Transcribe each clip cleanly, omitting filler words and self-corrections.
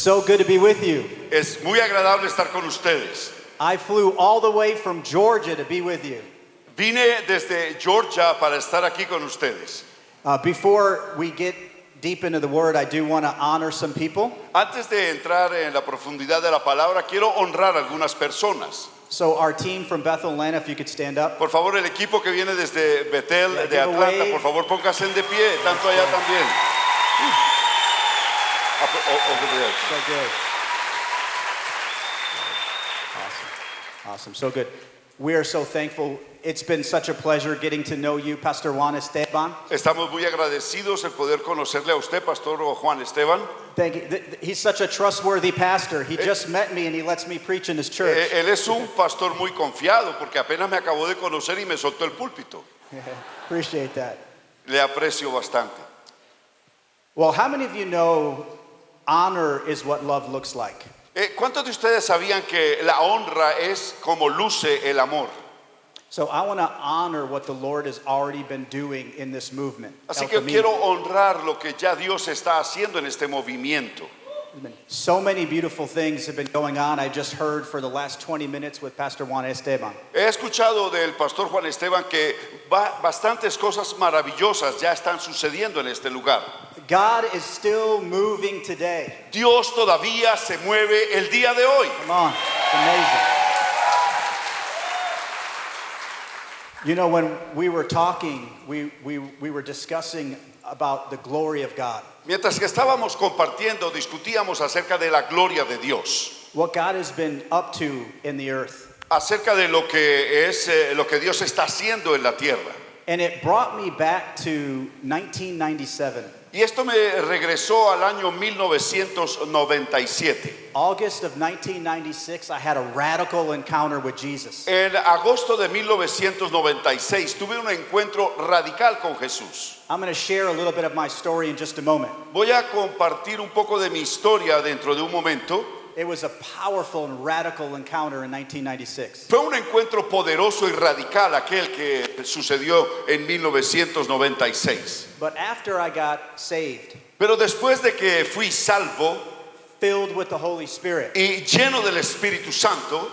so good to be with you. Es muy agradable estar con ustedes. I flew all the way from Georgia to be with you. Vine desde Georgia para estar aquí con ustedes. Before we get deep into the word, I do want to honor some people. Antes de entrar en la profundidad de la palabra, quiero honrar a algunas personas. So our team from Bethel, Atlanta, if you could stand up. Por favor, el equipo que viene desde Bethel, Yeah, de give a Atlanta, wave. por favor, pónganse de pie, tanto allá también. Over there. So good. Awesome. So good. We are so thankful. It's been such a pleasure getting to know you, Pastor Juan Esteban. Estamos muy agradecidos el poder conocerle a usted, Pastor Juan Esteban. Thank you. He's such a trustworthy pastor. He just met me and he lets me preach in his church. Él es un pastor muy confiado porque apenas me acabó de conocer y me soltó el púlpito. Appreciate that. Le aprecio bastante. Well, how many of you know honor is what love looks like? ¿Cuántos de ustedes sabían que la honra es como luce el amor? So I want to honor what the Lord has already been doing in this movement. Así El que Camino. quiero honrar lo que ya Dios está haciendo en este movimiento. So many beautiful things have been going on. I just heard for the last 20 minutes with Pastor Juan Esteban. He escuchado del pastor Juan Esteban que bastantes cosas maravillosas ya están sucediendo en este lugar. God is still moving today. Dios todavía se mueve el día de hoy. Come on, it's amazing. You know, when we were talking, we were discussing about the glory of God. Mientras que estábamos compartiendo, discutíamos acerca de la gloria de Dios, What God has been up to in the earth. acerca de lo que es lo que Dios está haciendo en la tierra. And it brought me back to 1997. Y esto me regresó al año 1997. August of 1996, I had a radical encounter with Jesus. En agosto de 1996 tuve un encuentro radical con Jesús. I'm going to share a little bit of my story in just a moment. Voy a compartir un poco de mi historia dentro de un momento. It was a powerful and radical encounter in 1996. Fue un encuentro poderoso y radical aquel que sucedió en 1996. But after I got saved, Pero después de que fui salvo filled with the Holy Spirit, y lleno del Espíritu Santo,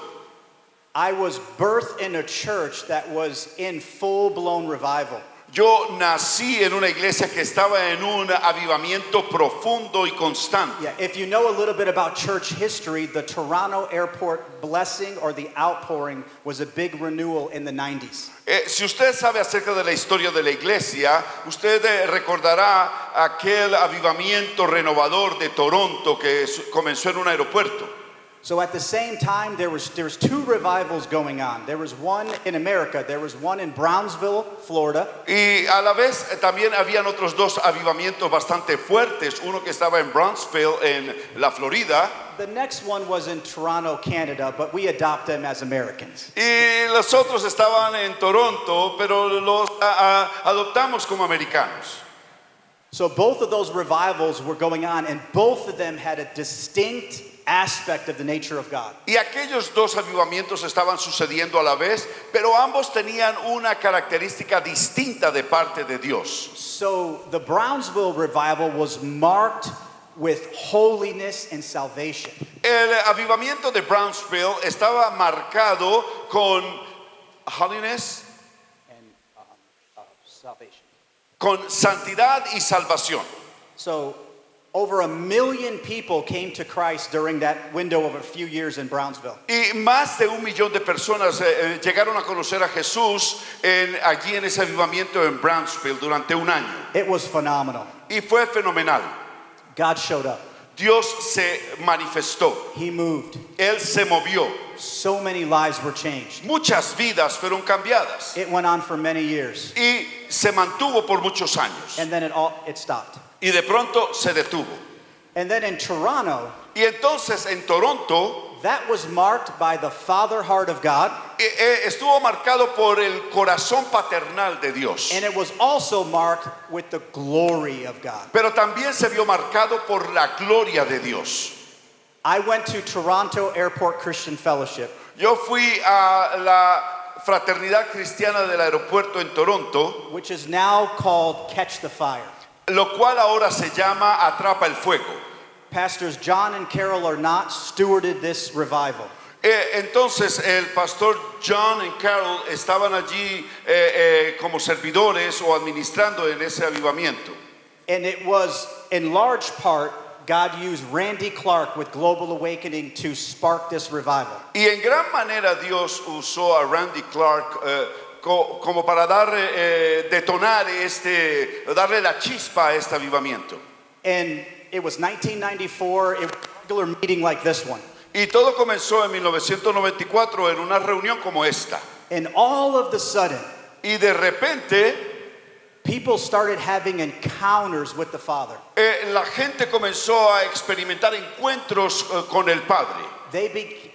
I was birthed in a church that was in full-blown revival. yo nací en una iglesia que estaba en un avivamiento profundo y constante. Yeah, if you know a little bit about church history, the Toronto Airport blessing or the outpouring was a big renewal in the 90s. Si usted sabe acerca de la historia de la iglesia, usted recordará aquel avivamiento renovador de Toronto que comenzó en un aeropuerto. So at the same time, there was two revivals going on. There was one in America. There was one in Brownsville, Florida. Y a la vez también habían otros dos avivamientos bastante fuertes. Uno que estaba en Brownsville, en la Florida. The next one was in Toronto, Canada, but we adopt them as Americans. Y los otros estaban en Toronto, pero los adoptamos como americanos. So both of those revivals were going on, and both of them had a distinct aspect of the nature of God. Y aquellos dos avivamientos estaban sucediendo a la vez, pero ambos tenían una característica distinta de parte de Dios. So the Brownsville revival was marked with holiness and salvation. El avivamiento de Brownsville estaba marcado con holiness, And salvation. con santidad y salvación. So over 1 million people came to Christ during that window of a few years in Brownsville. Y más de 1 millón de personas llegaron a conocer a Jesús allí en ese avivamiento en Brownsville durante un año. It was phenomenal. Y fue fenomenal. God showed up. Dios se manifestó. He moved. Él se movió. So many lives were changed. Muchas vidas fueron cambiadas. It went on for many years. Y se mantuvo por muchos años. And then it stopped. Y de pronto se detuvo. And then in Toronto, Y entonces en Toronto that was marked by the Father heart of God. Estuvo marcado por el corazón paternal de Dios. And it was also marked with the glory of God. Pero también se vio marcado por la gloria de Dios. I went to Toronto Airport Christian Fellowship. Yo fui a la Fraternidad Cristiana del Aeropuerto en Toronto, which is now called Catch the Fire. lo cual ahora se llama Atrapa el Fuego. Pastors John and Carol Arnott stewarded this revival. Entonces el pastor John y Carol estaban allí como servidores o administrando en ese avivamiento. And it was, in large part, God used Randy Clark with Global Awakening to spark this revival. Y en gran manera Dios usó a Randy Clark como para detonar darle la chispa a este avivamiento. And it was 1994, it was a regular meeting like this one. Y todo comenzó en 1994 en una reunión como esta. And all of the sudden, Y de repente people started having encounters with the Father. la gente comenzó a experimentar encuentros con el Padre. They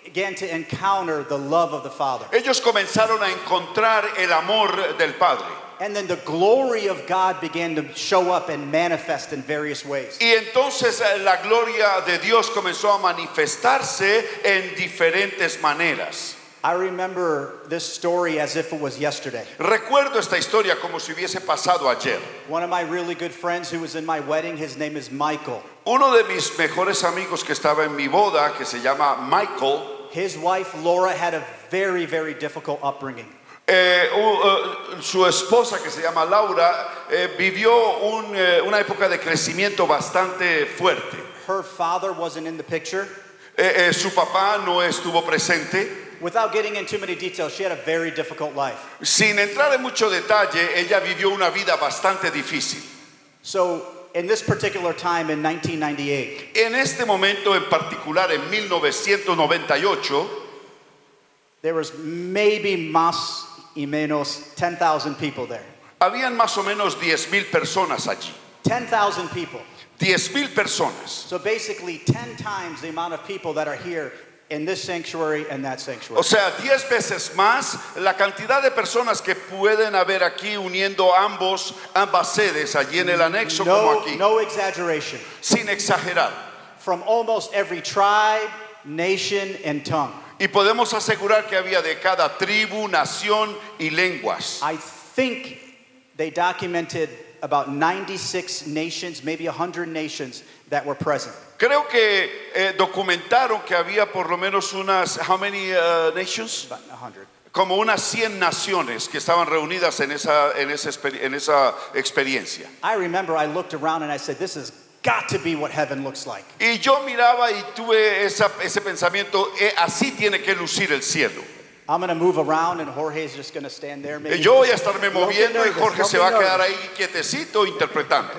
began to encounter the love of the Father. Ellos comenzaron a encontrar el amor del Padre. And then the glory of God began to show up and manifest in various ways. Y entonces la gloria de Dios comenzó a manifestarse en diferentes maneras. I remember this story as if it was yesterday. Recuerdo esta historia como si hubiese pasado ayer. One of my really good friends who was in my wedding, his name is Michael. Uno de mis mejores amigos que estaba en mi boda, que se llama Michael, His wife Laura had a very, very difficult upbringing. su esposa, que se llama Laura, vivió una época de crecimiento bastante fuerte. Her father wasn't in the picture. Su papá no estuvo presente. Without getting into too many details, she had a very difficult life. Sin entrar en mucho detalle, ella vivió una vida bastante difícil. So, in this particular time in 1998, En este momento en particular, en 1998, there was maybe más y menos 10,000 people there. habían más o menos 10,000 personas allí. 10,000 people. 10,000 personas. So basically 10 times the amount of people that are here in this sanctuary and that sanctuary. O sea, 10 veces más la cantidad de personas que pueden haber aquí uniendo ambas sedes, allí en el anexo como aquí, No exaggeration. sin exagerar. From almost every tribe, nation, and tongue. Y podemos asegurar que había de cada tribu, nación y lenguas. I think they documented about 96 nations, maybe 100 nations that were present. Creo que documentaron que había por lo menos how many nations? About 100. Como unas 100 naciones que estaban reunidas en esa experiencia. I remember I looked around and I said, this has got to be what heaven looks like. Y yo miraba y tuve ese pensamiento, así tiene que lucir el cielo. I'm going to move around and Jorge's just going to stand there. Maybe. Yo voy a estarme Don't be moviendo y nervous, Jorge don't se be va a quedar nervous. ahí quietecito interpretando.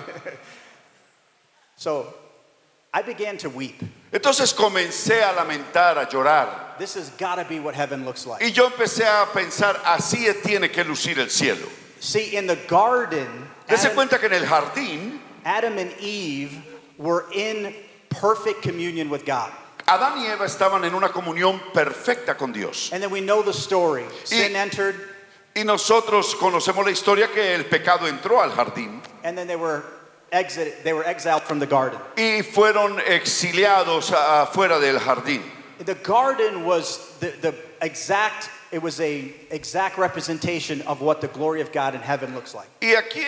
So I began to weep. Entonces comencé a lamentar, a llorar. This has got to be what heaven looks like. Y yo empecé a pensar, así tiene que lucir el cielo. See, in the garden, Dese cuenta que en el jardín, Adam and Eve were in perfect communion with God. Adán y Eva estaban en una comunión perfecta con Dios. And then we know the story. Sin entered, Y nosotros conocemos la historia que el pecado entró al jardín and then they were exiled from the garden. y fueron exiliados afuera del jardín. The garden was it was a exact representation of what the glory of God in heaven looks like. Y aquí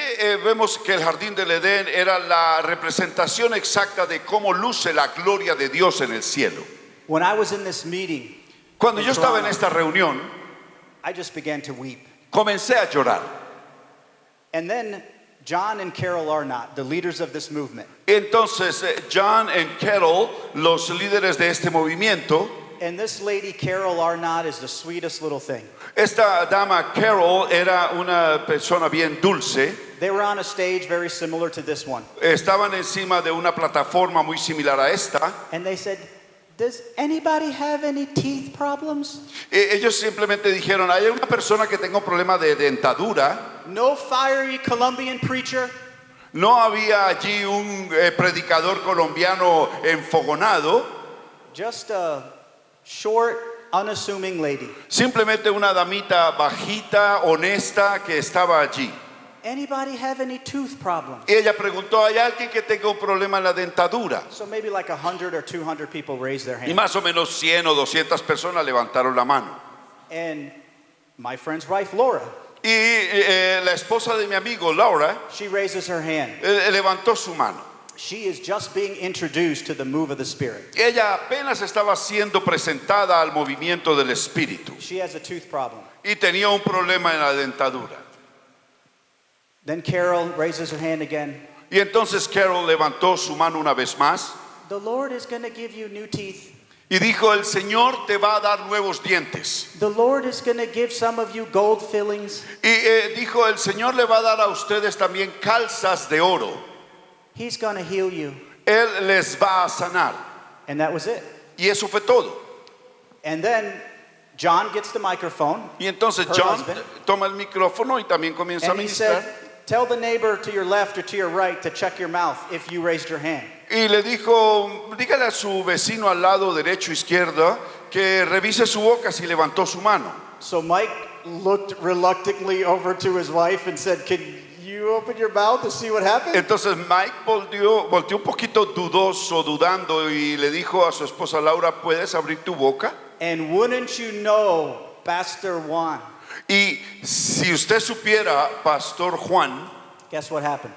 vemos que el jardín del Edén era la representación exacta de cómo luce la gloria de Dios en el cielo. When I was in this meeting, Cuando in yo estaba en Toronto, esta reunión, I just began to weep. comencé a llorar. And then John and Carol Arnott, the leaders of this movement, Entonces John y Carol, los líderes de este movimiento, and this lady Carol Arnott is the sweetest little thing. esta dama Carol era una persona bien dulce. They were on a stage very similar to this one. Estaban encima de una plataforma muy similar a esta. And they said, does anybody have any teeth problems? Ellos simplemente dijeron, ¿hay una persona que tenga un problema de dentadura? No fiery Colombian preacher? No había allí un predicador colombiano enfogonado, Just a short, unassuming lady. simplemente una damita bajita, honesta, que estaba allí. Anybody have any tooth problems? Y ella preguntó, ¿hay alguien que tenga un problema en la dentadura? So maybe like 100 or 200 people raised their Y hand. más o menos 100 o 200 personas levantaron la mano. And my friend's wife, Laura, Y la esposa de mi amigo, Laura, she raises her hand. levantó su mano. She is just being introduced to the move of the Spirit. Ella apenas estaba siendo presentada al movimiento del Espíritu She has a tooth problem. y tenía un problema en la dentadura. Then Carol raises her hand again. Y entonces Carol levantó su mano una vez más The Lord is going to give you new teeth. y dijo, el Señor te va a dar nuevos dientes. The Lord is going to give some of you gold fillings. Y dijo, el Señor le va a dar a ustedes también calzas de oro. He's going to heal you. Él les va a sanar. And that was it. Y eso fue todo. And then John gets the microphone. Y entonces Her John husband. toma el micrófono y también comienza a And he ministrar. said, tell the neighbor to your left or to your right to check your mouth if you raised your hand. Y le dijo, dígale a su vecino al lado derecho o izquierda que revise su boca si levantó su mano. So Mike looked reluctantly over to his wife and said, can you open your mouth to see what happened? Entonces Mike volteó un poquito dudoso, dudando, y le dijo a su esposa Laura, ¿puedes abrir tu boca? And wouldn't you know, Pastor Juan, Y si usted supiera, Pastor Juan, guess what happened?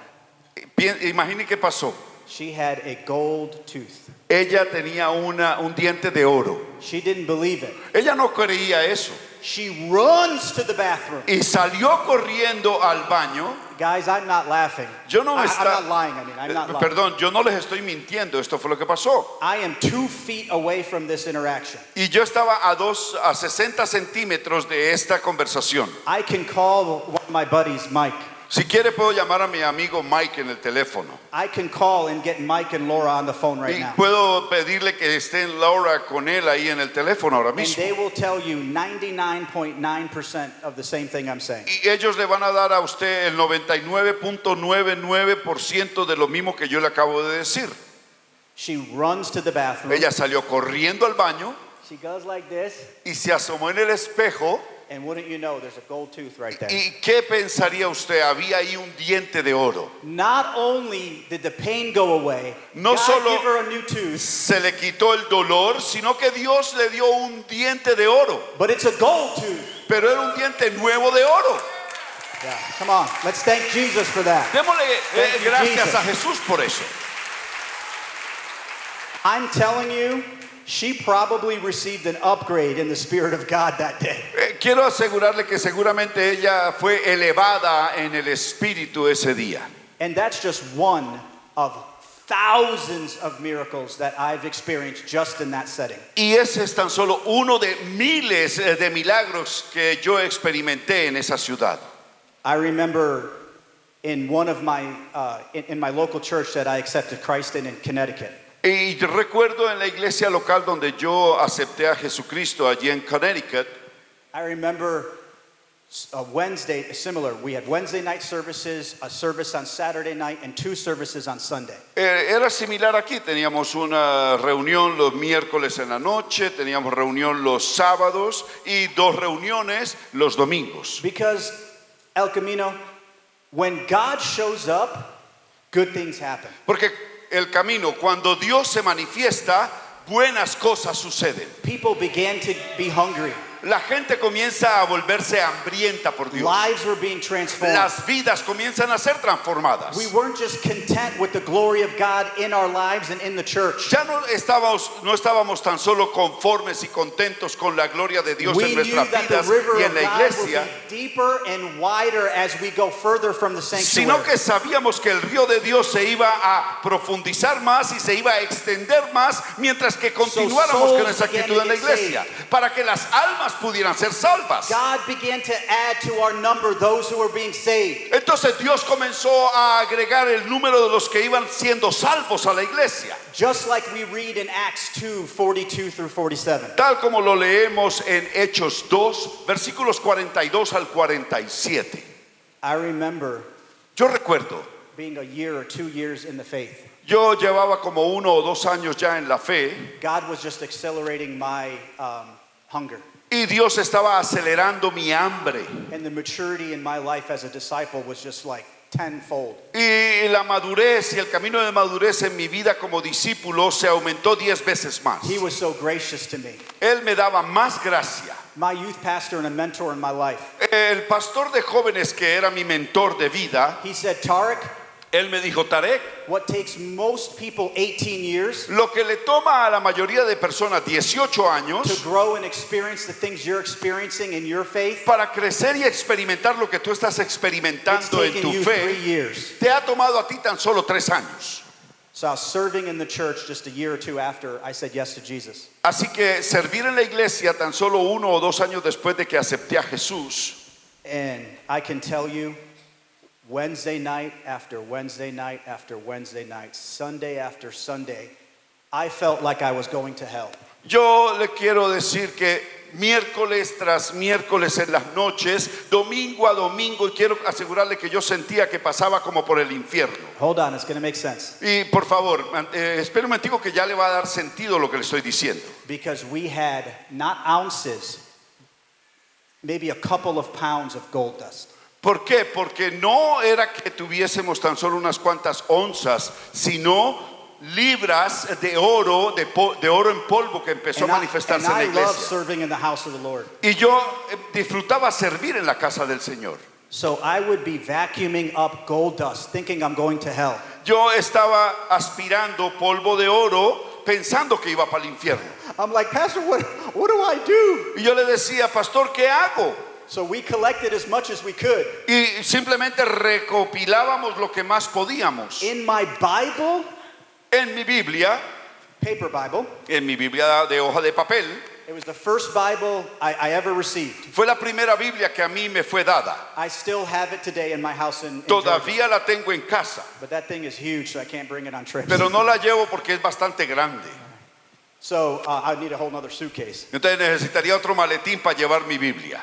imagine qué pasó. She had a gold tooth. Ella tenía un diente de oro. She didn't believe it. Ella no creía eso. She runs to the bathroom. Y salió corriendo al baño. Guys, I'm not laughing. Yo no me I'm está- not lying. I'm not lying. Perdón, yo no les estoy mintiendo. Esto fue lo que pasó. I am 2 feet away from this interaction. Y yo estaba a 60 centímetros de esta conversación. I can call one of my buddies, Mike. Si quiere puedo llamar a mi amigo Mike en el teléfono. I can call and get Mike and Laura on the phone right Y now. puedo pedirle que estén Laura con él ahí en el teléfono ahora And mismo. they will tell you 99.9% of the same thing I'm saying. Y ellos le van a dar a usted el 99.99% de lo mismo que yo le acabo de decir. She runs to the bathroom. Ella salió corriendo al baño She goes like this, y se asomó en el espejo. and wouldn't you know, there's a gold tooth right there. ¿Y qué pensaría usted? Había ahí un diente de oro. Not only did the pain go away, No God solo- give her a new tooth, Se le quitó el dolor, sino que Dios le dio un diente de oro. but it's a gold tooth. Pero era un diente nuevo de oro. Yeah, come on, let's thank Jesus for that. Démosle Thank you, gracias Jesus. a Jesús por eso. I'm telling you, she probably received an upgrade in the Spirit of God that day. Quiero asegurarle que seguramente ella fue elevada en el espíritu ese día. And that's just one of thousands of miracles that I've experienced just in that setting. Y ese es tan solo uno de miles de milagros que yo experimenté en esa ciudad. I remember in one of my in my local church that I accepted Christ in Connecticut. Y recuerdo en la iglesia local donde yo acepté a Jesucristo allí en Connecticut. I remember a Wednesday similar. We had Wednesday night services, a service on Saturday night, and 2 services on Sunday. Era similar aquí, teníamos una reunión los miércoles en la noche, teníamos reunión los sábados y 2 reuniones los domingos. Because El Camino, when God shows up, good things happen. Porque el camino, cuando Dios se manifiesta, buenas cosas suceden. People began to be hungry. La gente comienza a volverse hambrienta por Dios. Lives were being transformed. Las vidas comienzan a ser transformadas. We weren't just content with the glory of God in our lives and in the church. Ya no estábamos tan solo conformes y contentos con la gloria de Dios We en knew nuestras that the vidas river y of en la God will iglesia, be deeper and wider as we go further from the sino sanctuary. que sabíamos que el río de Dios se iba a profundizar más y se iba a extender más mientras que continuáramos con esa actitud en la iglesia, para que las almas pudieran ser salvas. God began to add to our number those who were being saved. Entonces Dios comenzó a agregar el número de los que iban siendo salvos a la iglesia, Just like we read in Acts 2:42 through 47. tal como lo leemos en Hechos 2, versículos 42 al 47. I remember Yo recuerdo, being a year or 2 years in the faith. yo llevaba como 1 o 2 años ya en la fe God was just accelerating my hunger. y Dios estaba acelerando mi hambre. And the maturity in my life as a disciple was just like tenfold. Y la madurez y el camino de madurez en mi vida como discípulo se aumentó 10 veces más. He was so gracious to me. Él me daba más gracia. My youth pastor and a mentor in my life. El pastor de jóvenes que era mi mentor de vida, He said, Tarek, Él me dijo, Tarek, what takes most people 18 years lo que le toma a la mayoría de personas 18 to años grow and experience the things you're experiencing in your faith, para crecer y experimentar lo que tú estás it's experimentando en taken tu you 3 fe, years. te ha tomado a ti tan solo 3 años. So I was serving in the church just a year or two after I said yes to Jesus. Así que servir en la iglesia tan solo 1 o 2 años después de que acepté a Jesús, And I can tell you, Wednesday night after Wednesday night after Wednesday night, Sunday after Sunday, I felt like I was going to hell. yo le quiero decir que miércoles tras miércoles en las noches, domingo a domingo, y quiero asegurarle que yo sentía que pasaba como por el infierno. Hold on, it's going to make sense. Y por favor, espere un momentico que ya le va a dar sentido lo que le estoy diciendo. Because we had not ounces, maybe a couple of pounds of gold dust. ¿Por qué? Porque no era que tuviésemos tan solo unas cuantas onzas, sino libras de oro, de oro en polvo que empezó a manifestarse en la I love iglesia. serving in the house of the Lord. Y yo disfrutaba servir en la casa del Señor. So I would be vacuuming up gold dust, thinking I'm going to hell. Yo estaba aspirando polvo de oro pensando que iba para el infierno. I'm like, Pastor, what do I do? Y yo le decía, pastor, ¿qué hago? So we collected as much as we could. Y simplemente recopilábamos lo que más podíamos. In my Bible, En mi Biblia, paper Bible, en mi Biblia de hoja de papel, it was the first Bible I ever received. fue la primera Biblia que a mí me fue dada. I still have it today in my house in Georgia. Todavía la tengo en casa, But that thing is huge, so I can't bring it on trips. pero no la llevo porque es bastante grande. So I need a whole nother suitcase. Entonces necesitaría otro maletín para llevar mi Biblia.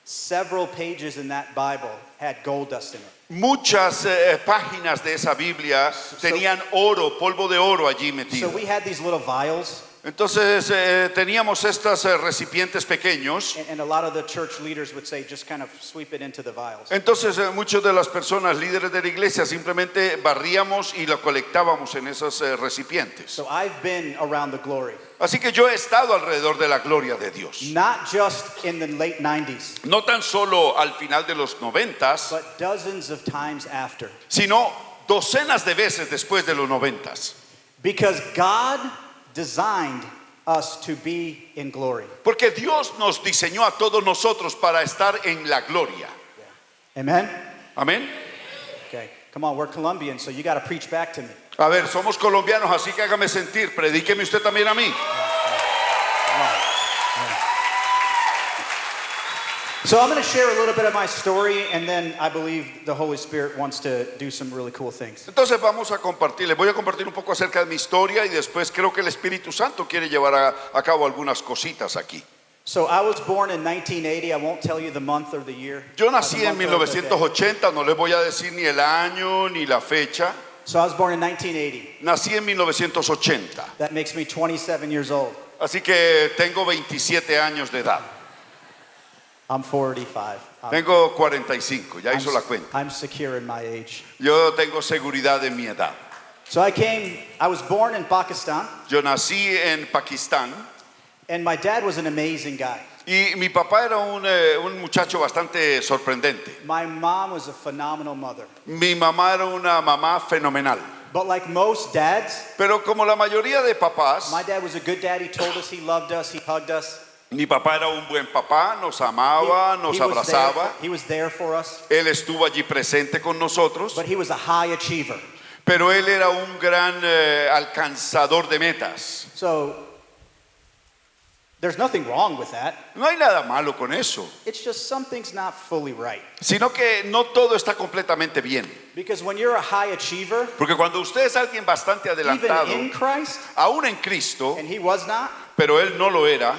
Several pages in that Bible had gold dust in it. Muchas páginas de esa Biblia tenían oro, polvo de oro allí So metido. we had these little vials, Entonces teníamos estos recipientes pequeños. and a lot of the church leaders would say, just kind of sweep it into the vials. Entonces muchas de las personas líderes de la iglesia simplemente barríamos y lo colectábamos en esos recipientes. So I've been around the glory, Así que yo he estado alrededor de la gloria de Dios. not just in the late 90s, No tan solo al final de los 90s, but dozens of times after. sino docenas de veces después de los 90s. Because God designed us to be in glory. Porque Dios nos diseñó a todos nosotros para estar en la gloria. Amen? Amén. Okay, come on, we're Colombians, so you got to preach back to me. A ver, somos colombianos, así que hágame sentir, predíqueme usted también a mí. So I'm going to share a little bit of my story, and then I believe the Holy Spirit wants to do some really cool things. Entonces vamos a compartir, les voy a compartir un poco acerca de mi historia y después creo que el Espíritu Santo quiere llevar a cabo algunas cositas aquí. So I was born in 1980. I won't tell you the month or the year. Yo nací The en month or the day. 1980, no les voy a decir ni el año ni la fecha. So I was born in 1980. Nací en 1980, That makes me 27 years old. así que tengo 27 años de edad. I'm 45. Tengo 45, ya hizo la cuenta. I'm secure in my age. Yo tengo seguridad en mi edad. So I was born in Pakistan, Yo nací en Pakistán and my dad was an amazing guy. y mi papá era un muchacho bastante sorprendente. My mom was a phenomenal mother. Mi mamá era una mamá fenomenal. But like most dads, Pero como la mayoría de papás, my dad was a good dad. He told us he loved us, he hugged us. mi papá era un buen papá, nos amaba, nos abrazaba. He was there for us, Él estuvo allí presente con nosotros, but he was a high achiever. pero él era un gran alcanzador de metas. So there's nothing wrong with that. No hay nada malo con eso, It's just something's not fully right. sino que no todo está completamente bien. Because when you're a high achiever, Porque cuando usted es alguien bastante even adelantado, in Christ, aún en Cristo, and he was not, pero él no lo era,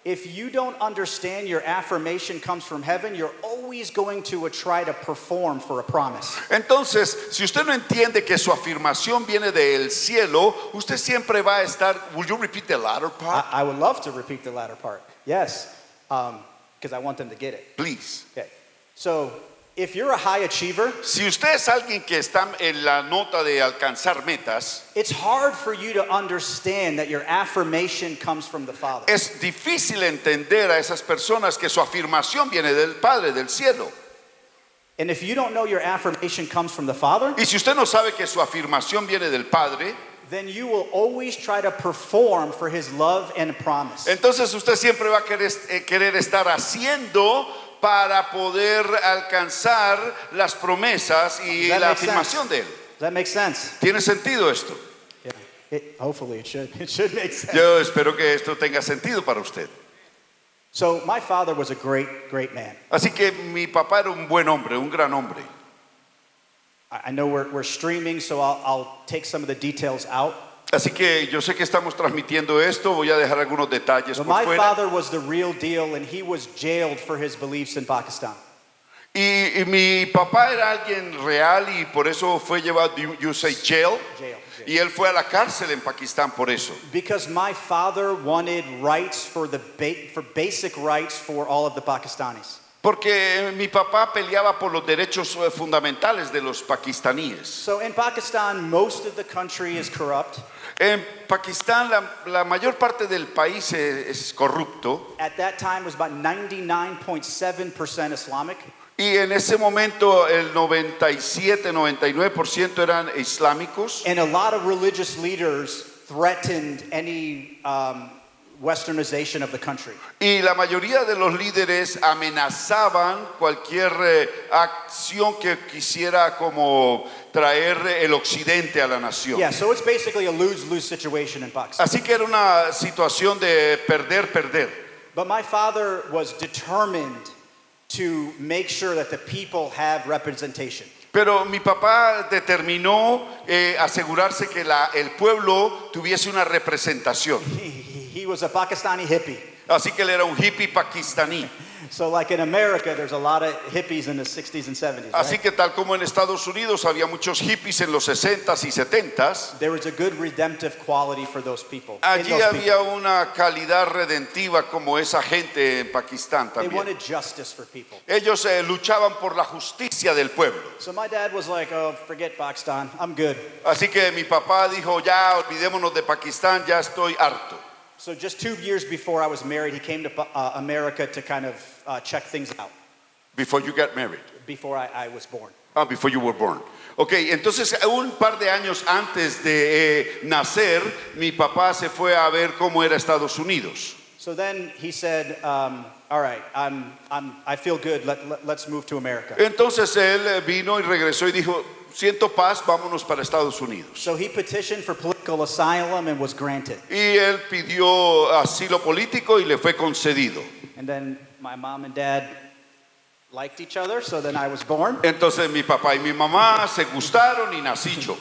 if you don't understand your affirmation comes from heaven, you're always going to try to perform for a promise. entonces, si usted no entiende que su afirmación viene del cielo, usted siempre va a estar. Will you repeat the latter part, I would love to repeat the latter part. Yes, because I want them to get it. please? Okay. So if you're a high achiever, Si usted es alguien que está en la nota de alcanzar metas, it's hard for you to understand that your affirmation comes from the Father. es difícil entender a esas personas que su afirmación viene del Padre del cielo. And if you don't know your affirmation comes from the Father, Y si usted no sabe que su afirmación viene del Padre, then you will always try to perform for his love and promise. entonces usted siempre va a querer estar haciendo para poder alcanzar las promesas y Does that la make sense? afirmación de Él. Does that make sense? ¿Tiene sentido esto? Yeah. Hopefully it should. It should make sense. Yo espero que esto tenga sentido para usted. So my father was a great, great man. Así que mi papá era un buen hombre, un gran hombre. I know we're streaming, so I'll take some of the details out. Así que yo sé que estamos transmitiendo esto, voy a dejar algunos detalles But por my fuera. father was the real deal, and he was jailed for his beliefs in Pakistan. Y mi papá era alguien real y por eso fue llevado, you say jail, Jail. y él fue a la cárcel en Pakistán por eso. Because my father wanted rights for basic rights for all of the Pakistanis. Porque mi papá peleaba por los derechos fundamentales de los pakistaníes. So in Pakistan, most of the country is corrupt. En Pakistán la mayor parte del país es corrupto At that time, it was about 99.7% Islamic. y en ese momento el 97-99% eran islámicos. And a lot of religious leaders threatened any westernization of the country. Y la mayoría de los líderes amenazaban cualquier acción que quisiera como traer el occidente a la nación. Yeah, so it's basically a lose-lose situation in Pakistan. Así que era una situación de perder. But my father was determined to make sure that the people have representation. Pero mi papá determinó asegurarse que el pueblo tuviese una representación. He was a Pakistani hippie. Así que él era un hippie pakistaní. So like in America, there's a lot of hippies in the 60s and 70s, Así right? que tal como en Estados Unidos había muchos hippies en los 60s y 70s, There was a good redemptive quality for those people. in allí those había people. una calidad redentiva como esa gente en Pakistán They también. wanted justice for people. Ellos luchaban por la justicia del pueblo. So my dad was like, oh, forget Pakistan, I'm good. Así que mi papá dijo, ya olvidémonos de Pakistán, ya estoy harto. So just 2 years before I was married, he came to America to kind of check things out Before you got married. before I was born. Before you were born. Ok, entonces un par de años antes de nacer, mi papá se fue a ver cómo era Estados Unidos. So then he said, all right, I feel good, let's move to America. Entonces él vino y regresó y dijo, siento paz, vámonos para Estados Unidos. So he petitioned for political asylum and was granted. Y él pidió asilo político y le fue concedido. And then my mom and dad liked each other, so then I was born. Entonces mi papá y mi mamá se gustaron y nací yo.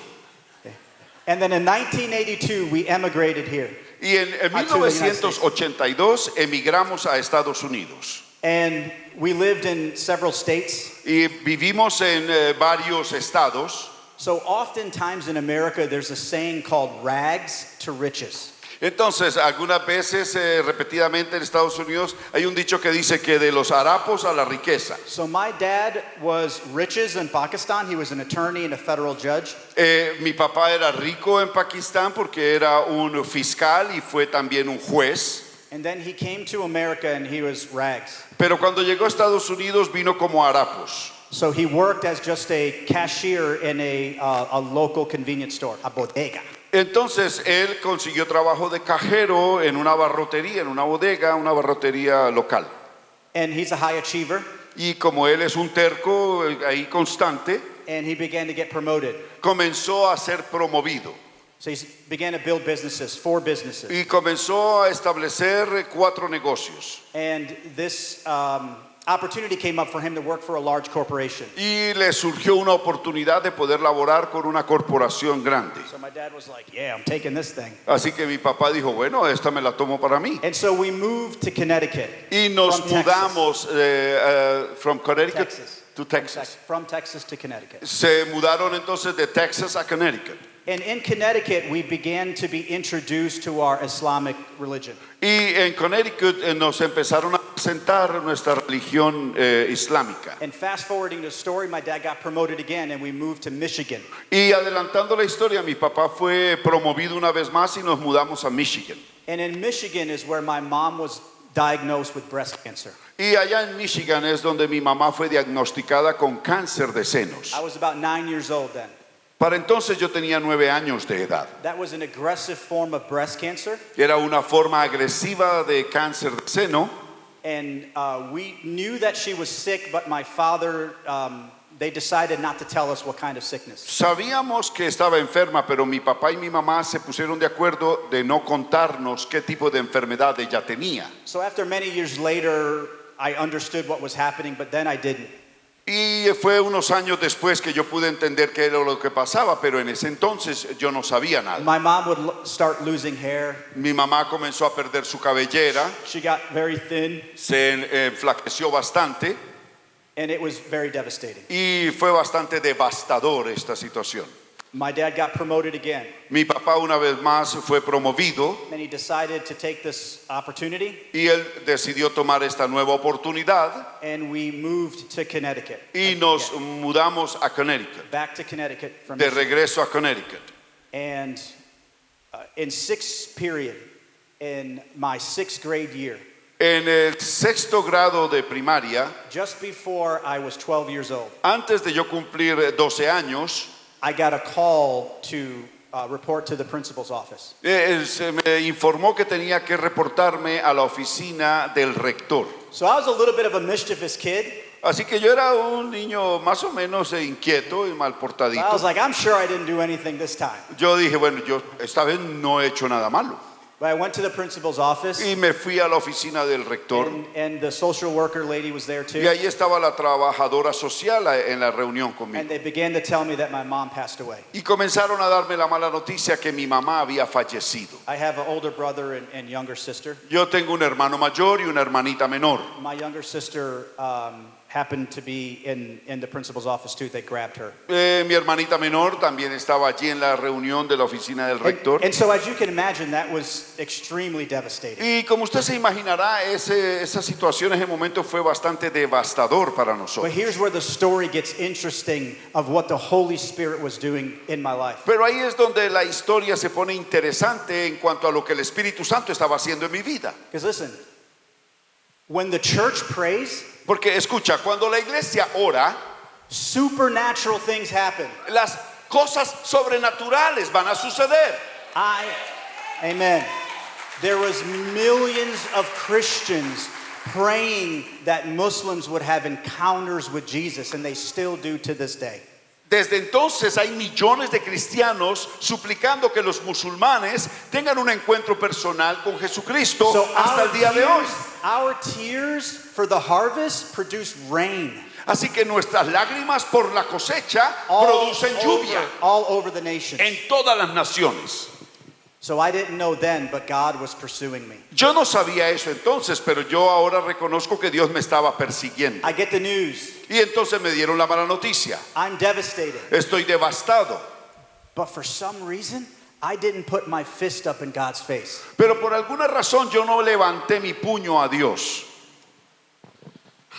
And then in 1982, we emigrated here. Y en to the United States. 1982 emigramos a Estados Unidos. And we lived in several states. Y vivimos en varios estados. So oftentimes in America, there's a saying called rags to riches. Entonces, algunas veces, repetidamente en Estados Unidos, hay un dicho que dice que de los harapos a la riqueza. So my dad was riches in Pakistan. He was an attorney and a federal judge. Mi papá era rico en Pakistán porque era un fiscal y fue también un juez. And then he came to America and he was rags. Pero cuando llegó a Estados Unidos vino como harapos. So he worked as just a cashier in a local convenience store, a bodega. Entonces él consiguió trabajo de cajero en una barrotería, en una bodega, una barrotería local. And he's a high achiever. Y como él es un terco ahí constante, And he began to get promoted. comenzó a ser promovido. So he began to build businesses, 4 businesses. Y comenzó a establecer 4 negocios. And this opportunity came up for him to work for a large corporation. Y le surgió una oportunidad de poder laborar con una corporación grande. So my dad was like, yeah, I'm taking this thing. Así que mi papá dijo, bueno, esta me la tomo para mí. And so we moved to Connecticut. Y nos From Texas. mudamos from Connecticut Texas. to Texas. From Texas to Connecticut. Se mudaron entonces de Texas a Connecticut. And in Connecticut, we began to be introduced to our Islamic religion. Y en Connecticut nos empezaron a presentar nuestra religión islámica. And fast forwarding the story, my dad got promoted again and we moved to Michigan. Y adelantando la historia, mi papá fue promovido una vez más y nos mudamos a Michigan. And in Michigan is where my mom was diagnosed with breast cancer. Y allá en Michigan es donde mi mamá fue diagnosticada con cáncer de senos. I was about 9 years old then. Para entonces yo tenía 9 años de edad. That was an aggressive form of breast cancer. Era una forma agresiva de cáncer de seno. And we knew that she was sick, but my father, they decided not to tell us what kind of sickness. Sabíamos que estaba enferma, pero mi papá y mi mamá se pusieron de acuerdo de no contarnos qué tipo de enfermedad ella tenía. So after many years later, I understood what was happening, but then I didn't. Y fue unos años después que yo pude entender qué era lo que pasaba, pero en ese entonces yo no sabía nada. My mom would start losing hair. Mi mamá comenzó a perder su cabellera, She got very thin, se enflaqueció bastante and it was very devastating. y fue bastante devastador esta situación. My dad got promoted again, Mi papá una vez más fue promovido and he decided to take this opportunity, y él decidió tomar esta nueva oportunidad and we moved to Connecticut. y nos mudamos a Connecticut, Back to Connecticut from de Michigan. regreso a Connecticut. And in sixth period, in my 6th grade year, En el sexto grado de primaria, just before I was 12 years old, antes de yo cumplir 12 años, I got a call to report to the principal's office. se me informó que tenía que reportarme a la oficina del rector. So I was a little bit of a mischievous kid. Así que yo era un niño más o menos inquieto y mal I portadito. was like, I'm sure I didn't do anything this time. Yo dije, bueno, yo esta vez no he hecho nada malo. But I went to the principal's office, Y me fui a la oficina del rector. and the social worker lady was there Y too. ahí estaba la trabajadora social en la reunión And conmigo. they began to tell me that my mom passed away. Y comenzaron a darme la mala noticia que mi mamá había fallecido. I have an older brother and younger sister. Yo tengo un hermano mayor y una hermanita menor. My younger sister happened to be in the principal's office too. They grabbed her. Mi hermanita menor también estaba allí en la reunión de la oficina del rector. And so as you can imagine, that was extremely devastating. Y como usted se imaginará, esa situación en ese momento fue bastante devastador para But nosotros. here's where the story gets interesting of what the Holy Spirit was doing in my life. Pero ahí es donde la historia se pone interesante en cuanto a lo que el Espíritu Santo estaba haciendo en mi vida. Because listen, when the church prays, Porque escucha, cuando la iglesia ora, supernatural things happen. las cosas sobrenaturales van a suceder. Amen. There was millions of Christians praying that Muslims would have encounters with Jesus, and they still do to this day. Desde entonces hay millones de cristianos suplicando que los musulmanes tengan un encuentro personal con Jesucristo hasta el día de hoy. Our tears for the harvest produce rain Así que nuestras lágrimas por la cosecha producen lluvia all over the nation. en todas las naciones. So I didn't know then, but God was pursuing me. Yo no sabía eso entonces, pero yo ahora reconozco que Dios me estaba persiguiendo. I get the news. Y entonces me dieron la mala noticia. I'm devastated. Estoy devastado. But for some reason, I didn't put my fist up in God's face. Pero por alguna razón yo no levanté mi puño a Dios.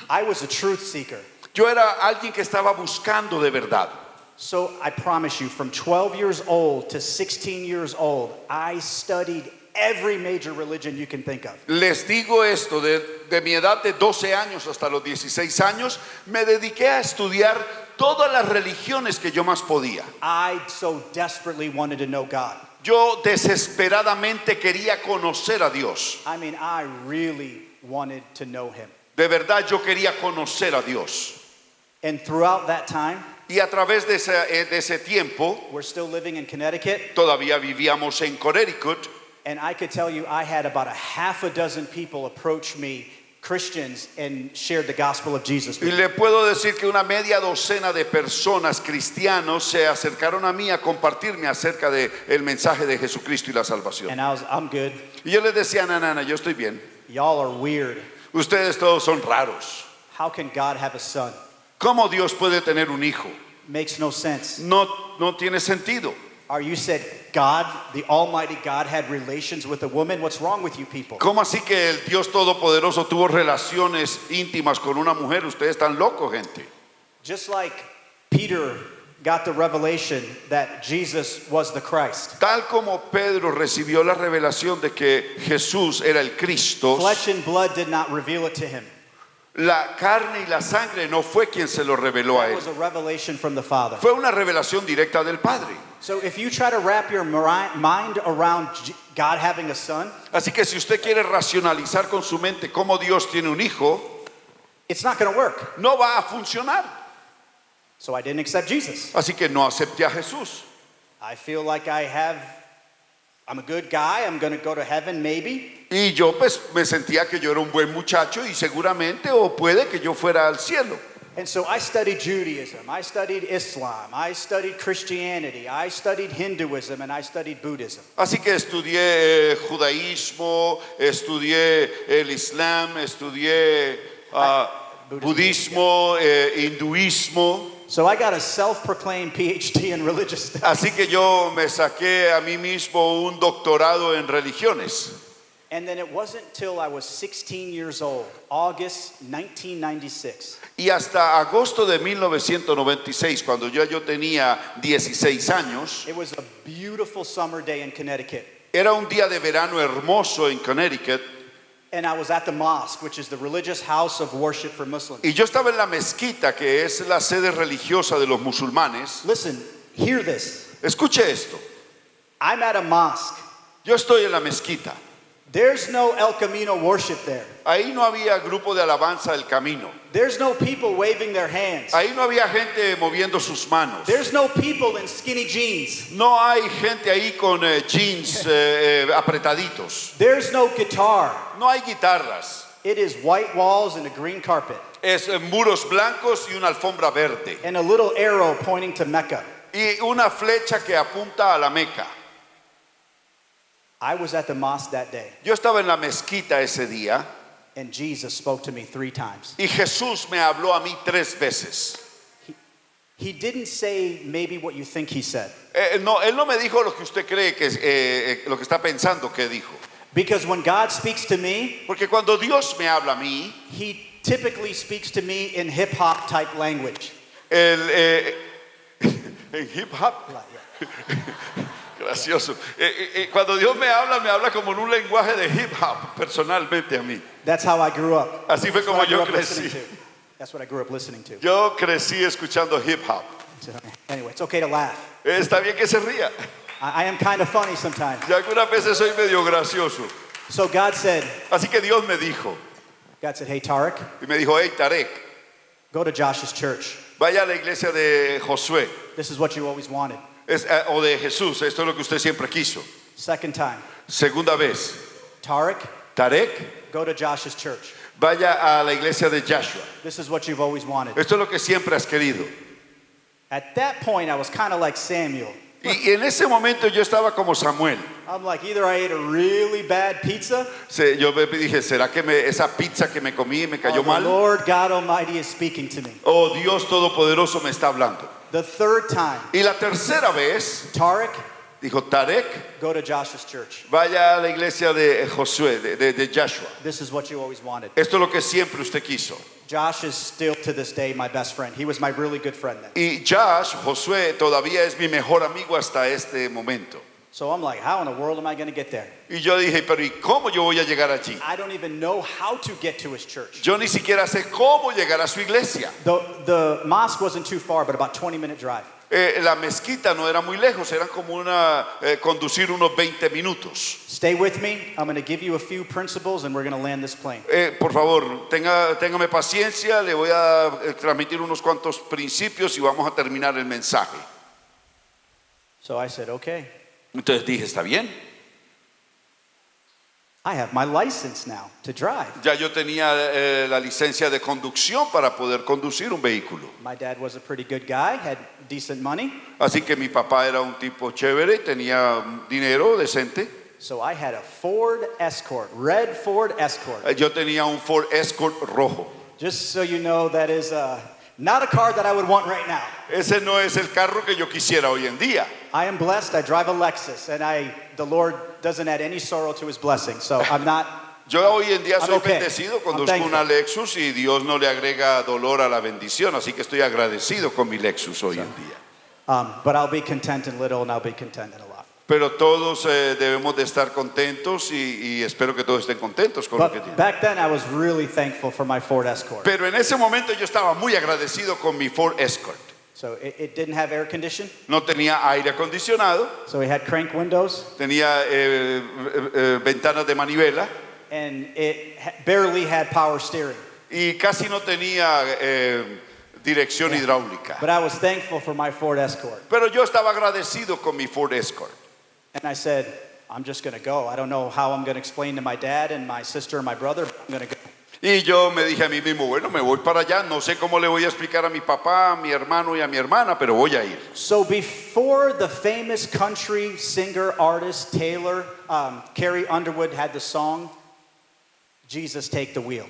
I was a truth seeker. Yo era alguien que estaba buscando de verdad. So I promise you, from 12 years old to 16 years old, I studied every major religion you can think of. Les digo esto, de mi edad de 12 años hasta los 16 años, me dediqué a estudiar todas las religiones que yo más podía. I so desperately wanted to know God. Yo desesperadamente quería conocer a Dios. I mean, I really wanted to know Him. De verdad yo quería conocer a Dios. And throughout that time, Y a través de ese tiempo, we're still living in Connecticut, todavía vivíamos en Connecticut. and I could tell you I had about a half a dozen people approach me, Christians, and shared the gospel of Jesus Y with me. le puedo decir que una media docena de personas cristianos se acercaron a mí a compartirme acerca del mensaje de Jesucristo y la salvación. And I'm good. Y yo les decía, nana, yo estoy bien. Y'all are weird. Ustedes todos son raros. How can God have a son? ¿Cómo Dios puede tener un hijo? Makes no sense. No tiene sentido. Are you said God, the Almighty God, had relations with a woman? What's wrong with you people? ¿Cómo así que el Dios Todopoderoso tuvo relaciones íntimas con una mujer? Ustedes están locos, gente. Just like Peter got the revelation that Jesus was the Christ. Tal como Pedro recibió la revelación de que Jesús era el Cristo, Flesh and blood did not reveal it to him. La carne y la sangre no fue quien se lo reveló a That él. was a revelation from the Father. Fue una revelación directa del Padre. So if you try to wrap your mind around God having a son, Así que si usted quiere racionalizar con su mente cómo Dios tiene un hijo, it's not going to work. no va a funcionar. So I didn't accept Jesus. Así que no acepté a Jesús. I feel like I'm a good guy. I'm going to go to heaven maybe. Y yo pues me sentía que yo era un buen muchacho y seguramente o puede que yo fuera al cielo. And so I studied Judaism, I studied Islam, I studied Christianity, I studied Hinduism, and I studied Buddhism. Así que estudié judaísmo, estudié el Islam, estudié budismo, hinduismo. So I got a self-proclaimed PhD in religious studies. Así que yo me saqué a mí mismo un doctorado en religiones. And then it wasn't till I was 16 years old, August 1996. Y hasta agosto de 1996, cuando yo tenía 16 años, It was a beautiful summer day in Connecticut. era un día de verano hermoso en Connecticut. And I was at the mosque, which is the religious house of worship for Muslims. Y yo estaba en la mezquita, que es la sede religiosa de los musulmanes. Listen, hear this. Escuche esto. I'm at a mosque. Yo estoy en la mezquita. There's no El Camino worship there. Ahí no había grupo de alabanza del camino. There's no people waving their hands. Ahí no había gente moviendo sus manos. There's no people in skinny jeans. No hay gente ahí con jeans apretaditos. There's no guitar. No hay guitarras. It is white walls and a green carpet Es muros blancos y una alfombra verde. and a little arrow pointing to Mecca. Y una flecha que apunta a la Meca. I was at the mosque that day, Yo estaba en la mezquita ese día and Jesus spoke to me 3 times. y Jesús me habló a mí 3 veces. He didn't say maybe what you think he said. No, él no me dijo lo que usted cree que lo que está pensando que dijo. Because when God speaks to me, Porque cuando Dios me habla a mí, he typically speaks to me in hip hop type language. en hip hop, gracioso. Cuando Dios me habla como en un lenguaje de hip hop, personalmente a mí. That's how I grew up. Así fue That's como what I grew yo up listening crecí. to. That's what I grew up listening to. Yo crecí escuchando hip hop. So, anyway, it's okay to laugh. Está bien que se ría. I am kind of funny sometimes. Y algunas veces soy medio gracioso. So God said, Así que Dios me dijo, hey, Tarek, y me dijo, hey, Tarek, go to Josh's church. vaya a la iglesia de Josué, This is what you always wanted. o de Jesús, esto es lo que usted siempre quiso. Second time, Segunda vez, Tarek, Tarek, go to Josh's church. vaya a la iglesia de Joshua. This is what you've always wanted. Esto es lo que siempre has querido. At that point, I was kind of like Samuel. Y en ese momento yo estaba como Samuel. I'm like, either I ate a really bad pizza, Yo me dije, ¿será que esa pizza que me comí me or cayó the mal? Lord God Almighty is speaking to me. O Dios Todopoderoso me está hablando. The third time, Y la tercera vez, Tarek, dijo, Tarek, go to Josh's church. vaya a la iglesia de Josué, de Joshua. This is what you always wanted. Esto es lo que siempre usted quiso. Josh is still to this day my best friend. He was my really good friend then. Y Josué, todavía es mi mejor amigo hasta este momento. So I'm like, how in the world am I going to get there? Y yo dije, pero ¿y cómo yo voy a llegar allí? I don't even know how to get to his church. Yo ni siquiera sé cómo llegar a su iglesia. The mosque wasn't too far, but about 20-minute drive. La mezquita no era muy lejos, eran como conducir unos 20 minutos. Stay with me. I'm going to give you a few principles and we're going to land this plane. Por favor, téngame paciencia, le voy a transmitir unos cuantos principios y vamos a terminar el mensaje. So I said, okay, Entonces dije, está bien. I have my license now to drive. Ya yo tenía la licencia de conducción para poder conducir un vehículo. My dad was a pretty good guy, had decent money. Así que mi papá era un tipo chévere, tenía dinero decente. So I had a Ford Escort, red Ford Escort. Yo tenía un Ford Escort rojo. Just so you know, that is not a car that I would want right now. Ese no es el carro que yo quisiera hoy en día. I am blessed. I drive a Lexus, and the Lord doesn't add any sorrow to his blessing. So I'm not. Yo hoy en día I'm soy okay. bendecido, I'm conduzco thankful. una Lexus y Dios no le agrega dolor a la bendición, así que estoy agradecido con mi Lexus hoy en día. But I'll be content in little, and I'll be content in a lot. Pero todos debemos de estar contentos y espero que todos estén contentos con lo que But tienen. back then, I was really thankful for my Ford Escort. Pero en ese momento yo estaba muy agradecido con mi Ford Escort. So it didn't have air conditioning, No tenía aire acondicionado, so we had crank windows, tenía ventanas de manivela and it barely had power steering. y casi no tenía dirección hidráulica. But I was thankful for my Ford Escort. Pero yo estaba agradecido con mi Ford Escort. And I said, I'm just going to go. I don't know how I'm going to explain to my dad and my sister and my brother, but I'm going to go. Y yo me dije a mí mismo, bueno, me voy para allá, no sé cómo le voy a explicar a mi papá, a mi hermano y a mi hermana, pero voy a ir. So before the famous country singer, artist, Taylor, Carrie Underwood had the song, Jesus Take the Wheel.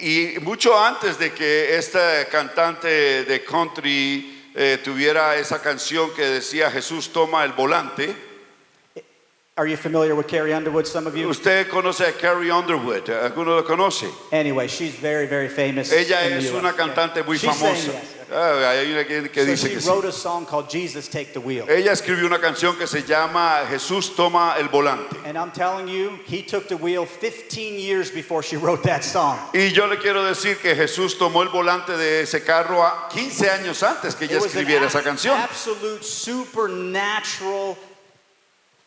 Y mucho antes de que esta cantante de country tuviera esa canción que decía Jesús toma el volante. Are you familiar with Carrie Underwood, some of you? Usted conoce a Carrie Underwood, ¿alguno la conoce? Anyway, she's very, very famous. Ella in the es US. una cantante muy She's famosa. saying yes. Hay una que So dice she que sí. wrote a song called Jesus Take the Wheel. Ella escribió una canción que se llama Jesús toma el volante. And I'm telling you, he took the wheel 15 years before she wrote that song. Y yo le quiero decir que Jesús tomó el volante de ese carro a 15 años antes que ella It was an escribiera esa canción. absolute supernatural.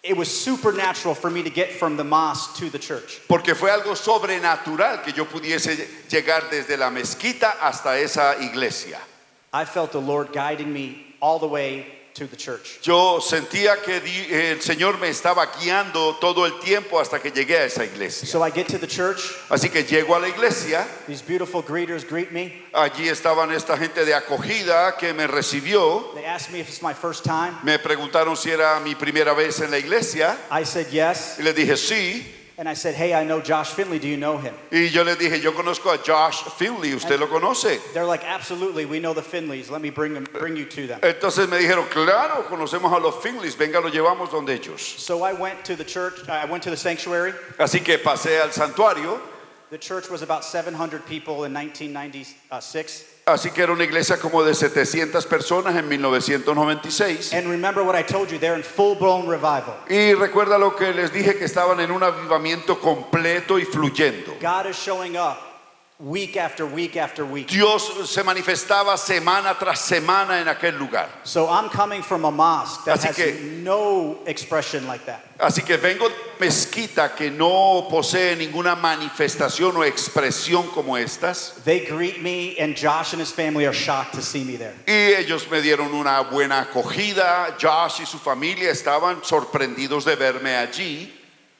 It was supernatural for me to get from the mosque to the church. Porque fue algo sobrenatural que yo pudiese llegar desde la mezquita hasta esa iglesia. I felt the Lord guiding me all the way to the church. Yo sentía que el Señor me estaba guiando todo el tiempo hasta que llegué a esa iglesia. So I get to the church. Así que llego a la iglesia. These beautiful greeters greet me. Allí estaban esta gente de acogida que me recibió. They asked me if it's my first time. Me preguntaron si era mi primera vez en la iglesia. I said yes. Y les dije sí. And I said, hey, I know Josh Finley. Do you know him? Y yo les dije, yo conozco a Josh Finley. ¿Usted lo conoce? They're like, absolutely, we know the Finleys. Let me bring you to them. Entonces me dijeron, claro, conocemos a los Finleys. Venga, lo llevamos donde ellos. So I went to the church. I went to the sanctuary. Así que pasé al santuario. The church was about 700 people in 1996. Así que era una iglesia como de 700 personas en 1996. And remember what I told you, they're in full-blown revival. Y recuerda lo que les dije, que estaban en un avivamiento completo y fluyendo. God is showing up week after week after week. Dios se manifestaba semana tras semana en aquel lugar. So I'm coming from a mosque that Así has que- no expression like that. Así que vengo de una mezquita que no posee ninguna manifestación o expresión como estas. They greet me, and Josh and his family are shocked to see me there. Y ellos me dieron una buena acogida. Josh y su familia estaban sorprendidos de verme allí.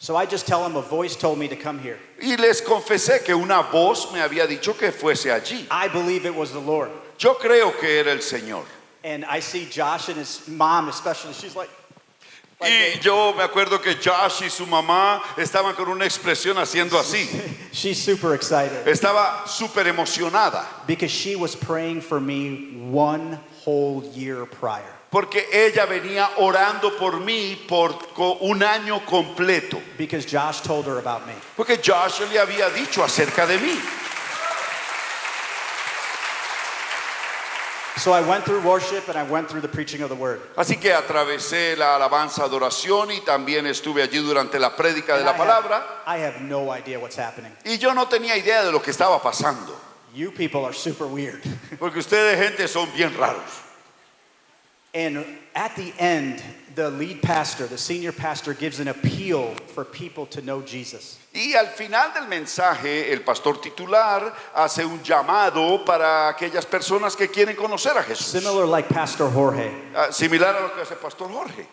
So I just tell them a voice told me to come here. Y les confesé que una voz me había dicho que fuese allí. I believe it was the Lord. Yo creo que era el Señor. And I see Josh and his mom especially. She's like Y yo me acuerdo que Josh y su mamá estaban con una expresión haciendo así. she's super excited Estaba súper emocionada. because she was praying for me one whole year prior. Porque ella venía orando por mí por un año completo. Because Josh told her about me. Porque Josh le había dicho acerca de mí. So I went through worship and I went through the preaching of the word. Así que atravesé la alabanza, adoración y también estuve allí durante la prédica de And la palabra. I have no idea what's happening. Y yo no tenía idea de lo que estaba pasando. You people are super weird. Porque ustedes, gente, son bien raros. And at the end, the lead pastor, the senior pastor, gives an appeal for people to know Jesus. Y al final del mensaje, el pastor titular hace un llamado para aquellas personas que quieren conocer a Jesús. Similar like Pastor Jorge. Similar a lo que hace el pastor Jorge.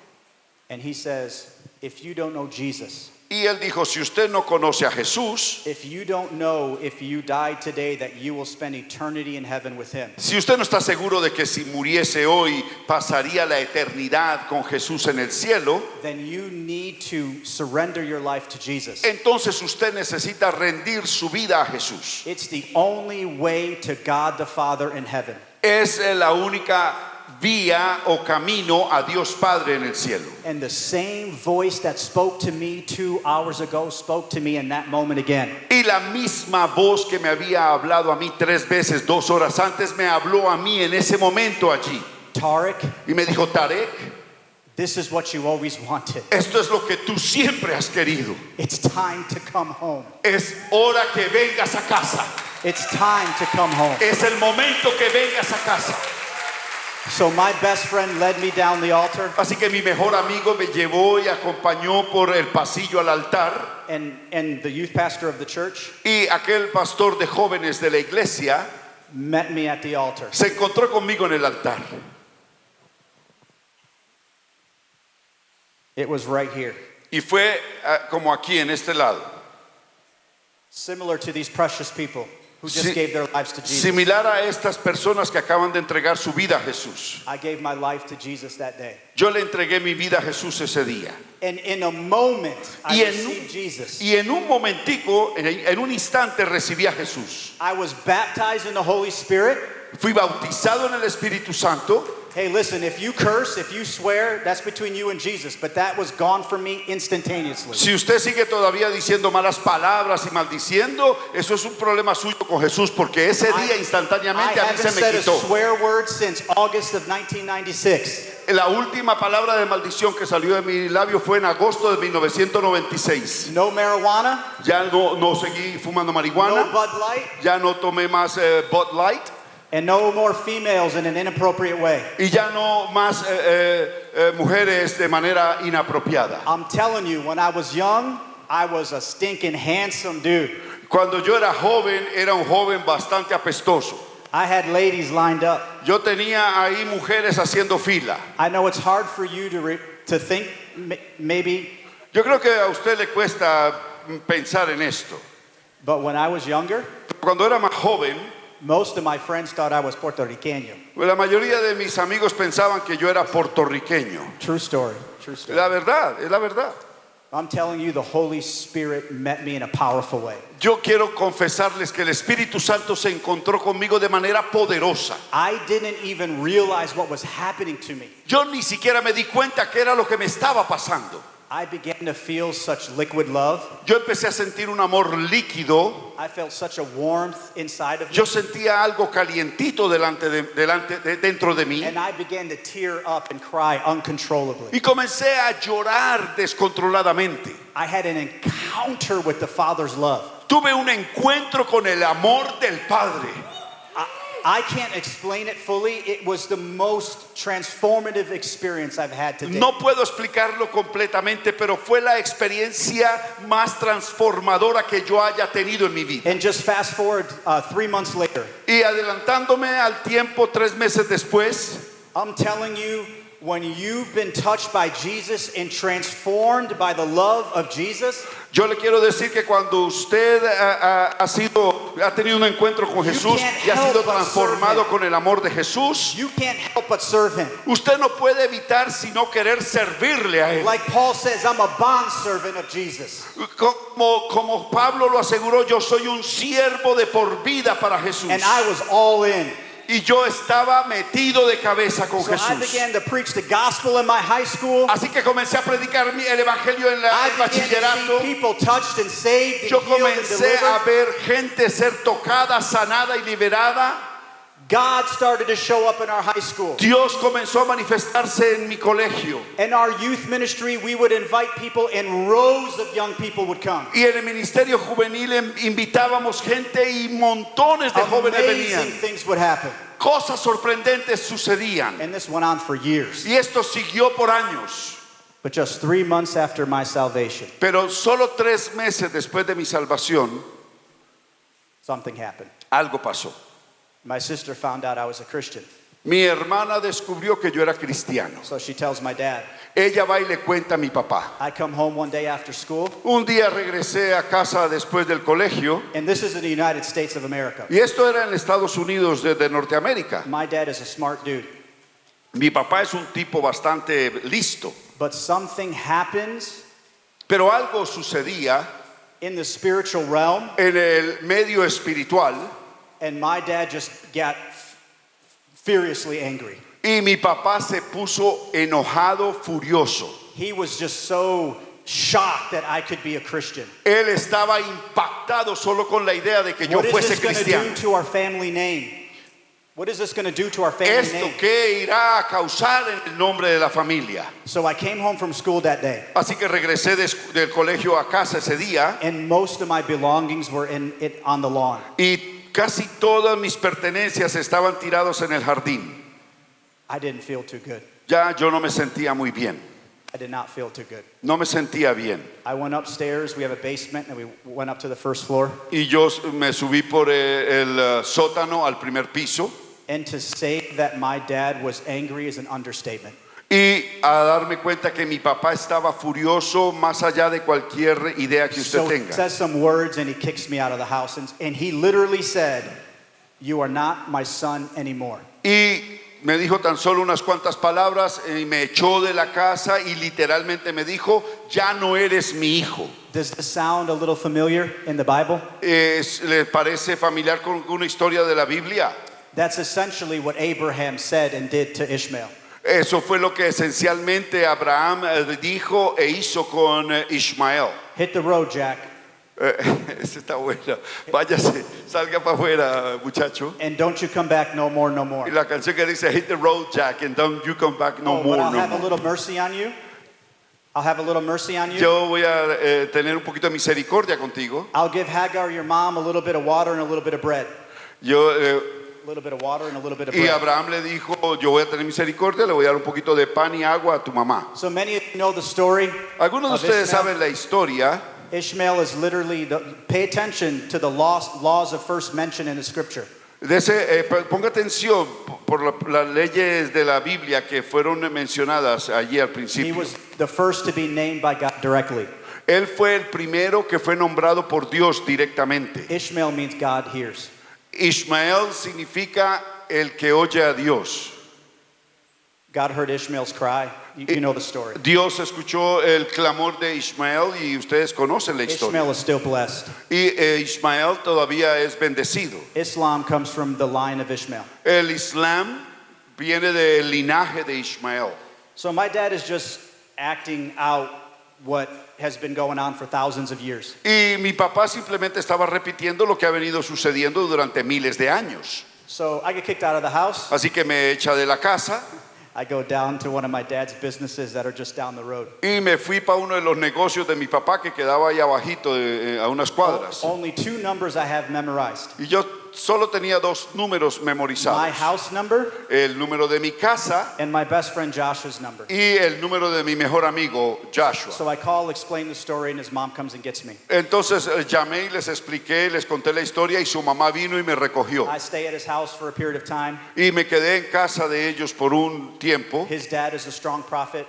And he says, if you don't know Jesus, Y él dijo, si usted no conoce a Jesús, if you don't know if you died today that you will spend eternity in heaven with him, si usted no está seguro de que si muriese hoy pasaría la eternidad con Jesús en el cielo, then you need to surrender your life to Jesus. entonces usted necesita rendir su vida a Jesús. It's the only way to God the Father in heaven. Es la única vía o camino a Dios Padre en el cielo. And the same voice that spoke to me 2 hours ago spoke to me in that moment again. Y la misma voz que me había hablado a mí 3 veces 2 horas antes me habló a mí en ese momento allí. Tarek, Y me dijo, Tarek, This is what you always wanted. Esto es lo que tú siempre has querido. It's time to come home. Es hora que vengas a casa. It's time to come home. Es el momento que vengas a casa. So my best friend led me down the altar, Así que mi mejor amigo me llevó y acompañó por el pasillo al altar. and the youth pastor of the church Y aquel pastor de jóvenes de la iglesia met me at the altar. se encontró conmigo en el altar. It was right here. Y fue como aquí en este lado. Similar to these precious people who just Si- gave their lives to Jesus. Similar a estas personas que acaban de entregar su vida a Jesús. I gave my life to Jesus that day. Yo le entregué mi vida a Jesús ese día. And in a moment, I Y en received Jesus. Y en un momentico, en un instante recibí a Jesús. I was baptized in the Holy Spirit. Fui bautizado en el Espíritu Santo. Hey, listen, if you curse, if you swear, that's between you and Jesus. But that was gone from me instantaneously. Si usted sigue todavía diciendo malas palabras y maldiciendo, eso es un problema suyo con Jesús, porque ese día I instantáneamente a mí haven't se me said a quitó. swear word since August of 1996. La última palabra de maldición que salió de mi labio fue en agosto de 1996. No marijuana, Ya no seguí fumando no marihuana, Bud Light, ya no tomé más Bud Light and no more females in an inappropriate way. y ya no más mujeres de manera inapropiada. I'm telling you, when I was young, I was a stinking handsome dude. Cuando yo era un joven bastante apestoso. I had ladies lined up. Yo tenía ahí mujeres haciendo fila. I know it's hard for you to think maybe, Yo creo que a usted le cuesta pensar en esto. but when I was younger, Cuando era más joven, most of my friends thought I was Puertorriqueño. la mayoría de mis amigos pensaban que yo era puertorriqueño. True story, true story. La verdad, es la verdad. I'm telling you, the Holy Spirit met me in a powerful way. Yo quiero confesarles que el Espíritu Santo se encontró conmigo de manera poderosa. I didn't even realize what was happening to me. Yo ni siquiera me di cuenta que era lo que me estaba pasando. I began to feel such liquid love. Yo empecé a sentir un amor líquido. I felt such a warmth inside of me. Yo sentía algo calientito dentro de mí. And I began to tear up and cry uncontrollably. Y comencé a llorar descontroladamente. I had an encounter with the Father's love. Tuve un encuentro con el amor del Padre. I can't explain it fully. It was the most transformative experience I've had today. No puedo explicarlo completamente, pero fue la experiencia más transformadora que yo haya tenido en mi vida. And just fast forward 3 months later, Y adelantándome al tiempo 3 meses después, I'm telling you, when you've been touched by Jesus and transformed by the love of Jesus, yo le quiero decir que cuando usted ha tenido un encuentro con Jesús y ha sido transformado con el amor de Jesús, you can't help but serve him. usted no puede evitar sino querer servirle a Él. Like Paul says, I'm a bondservant of Jesus. Como Pablo lo aseguró, yo soy un siervo de por vida para Jesús. And I was all in. Y yo estaba metido de cabeza con So I Jesús. began to preach the gospel in my high school. Así que comencé a predicar el evangelio en I el began to see bachillerato. people touched and saved and Yo healed and comencé a delivered. ver gente ser tocada, sanada y liberada. God started to show up in our high school. Dios comenzó a manifestarse en mi colegio. In our youth ministry, we would invite people and rows of young people would come. Y en el ministerio juvenil invitábamos gente y montones de jóvenes Amazing venían. things would happen. Cosas sorprendentes sucedían. And this went on for years. Y esto siguió por años. But just 3 months after my salvation, Pero solo 3 meses después de mi salvación, something happened. algo pasó. My sister found out I was a Christian. Mi hermana descubrió que yo era cristiano. So she tells my dad. Ella va y le cuenta a mi papá. I come home one day after school, Un día regresé a casa después del colegio. and this is in the United States of America. Y esto era en Estados Unidos de Norteamérica. My dad is a smart dude. Mi papá es un tipo bastante listo. But something happens Pero algo sucedía in the spiritual realm, en el medio espiritual. and my dad just got furiously angry. Y mi papá se puso enojado, furioso. He was just so shocked that I could be a Christian. Él estaba impactado solo con la idea de que yo What is fuese this going to do cristiano. to our family name? What is this going to do to our family ¿Esto name? qué irá a causar en el nombre de la familia? So I came home from school that day, Así que regresé del colegio a casa ese día and most of my belongings were on the lawn. y casi todas mis pertenencias estaban tirados en el jardín. I didn't feel too good. Ya yo no me sentía muy bien. I did not feel too good. No me sentía bien. I went upstairs. We have a basement, and we went up to the first floor. Y yo me subí por el sótano al primer piso. And to say that my dad was angry is an understatement. Y a darme cuenta que mi papá estaba furioso más allá de cualquier idea que usted So he tenga. says some words, and he kicks me out of the house. And he literally said, "You are not my son anymore." Y me dijo tan solo unas cuantas palabras y me echó de la casa y literalmente me dijo, ya no eres mi hijo. Does this sound a little familiar in the Bible? ¿Le parece familiar con una historia de la Biblia? That's essentially what Abraham said and did to Ishmael. Eso fue lo que esencialmente Abraham dijo e hizo con Ismael. Hit the road, Jack, Esa está buena. Váyase, salga para afuera, muchacho. and don't you come back no more, no more. Y la canción que dice, hit the road, Jack, and don't you come back no Oh, more, but I'll no have a more. little mercy on you. I'll have a little mercy on you. Yo voy a tener un poquito de misericordia contigo. I'll give Hagar, your mom, a little bit of water and a little bit of bread. Yo, A little bit of water and a little bit of y bread. Abraham le dijo, yo voy a tener misericordia, le voy a dar un poquito de pan y agua a tu mamá. So many of you know the story. Algunos de of ustedes Ishmael. saben la historia. Ishmael is literally, pay attention to the laws of first mention in the scripture. Ponga atención por las leyes de la Biblia que fueron mencionadas allí al He principio. was the first to be named by God directly. Él fue el primero que fue nombrado por Dios directamente. Ishmael means God hears. Ismael significa el que oye a Dios. God heard Ishmael's cry. You know the story. Dios escuchó el clamor de Ismael y ustedes conocen la historia. Ishmael is still blessed. Y Ismael todavía es bendecido. Islam comes from the line of Ishmael. El Islam viene del linaje de Ismael. So my dad is just acting out what has been going on for thousands of years. Y mi papá simplemente estaba repitiendo lo que ha venido sucediendo durante miles de años. So I get kicked out of the house. Así que me echa de la casa I go down to one of my dad's businesses that are just down the road. y me fui para uno de los negocios de mi papá que quedaba ahí abajito a unas cuadras. Only two numbers I have memorized. Y yo solo tenía dos números My memorizados. house number El número de mi casa and my best friend Joshua's number. y el número de mi mejor amigo Joshua. So I call, explain the story, and his mom comes and gets me. Entonces llamé y les expliqué, les conté la historia y su mamá vino y me recogió. I stay at his house for a period of time. Y me quedé en casa de ellos por un tiempo. His dad is a strong prophet.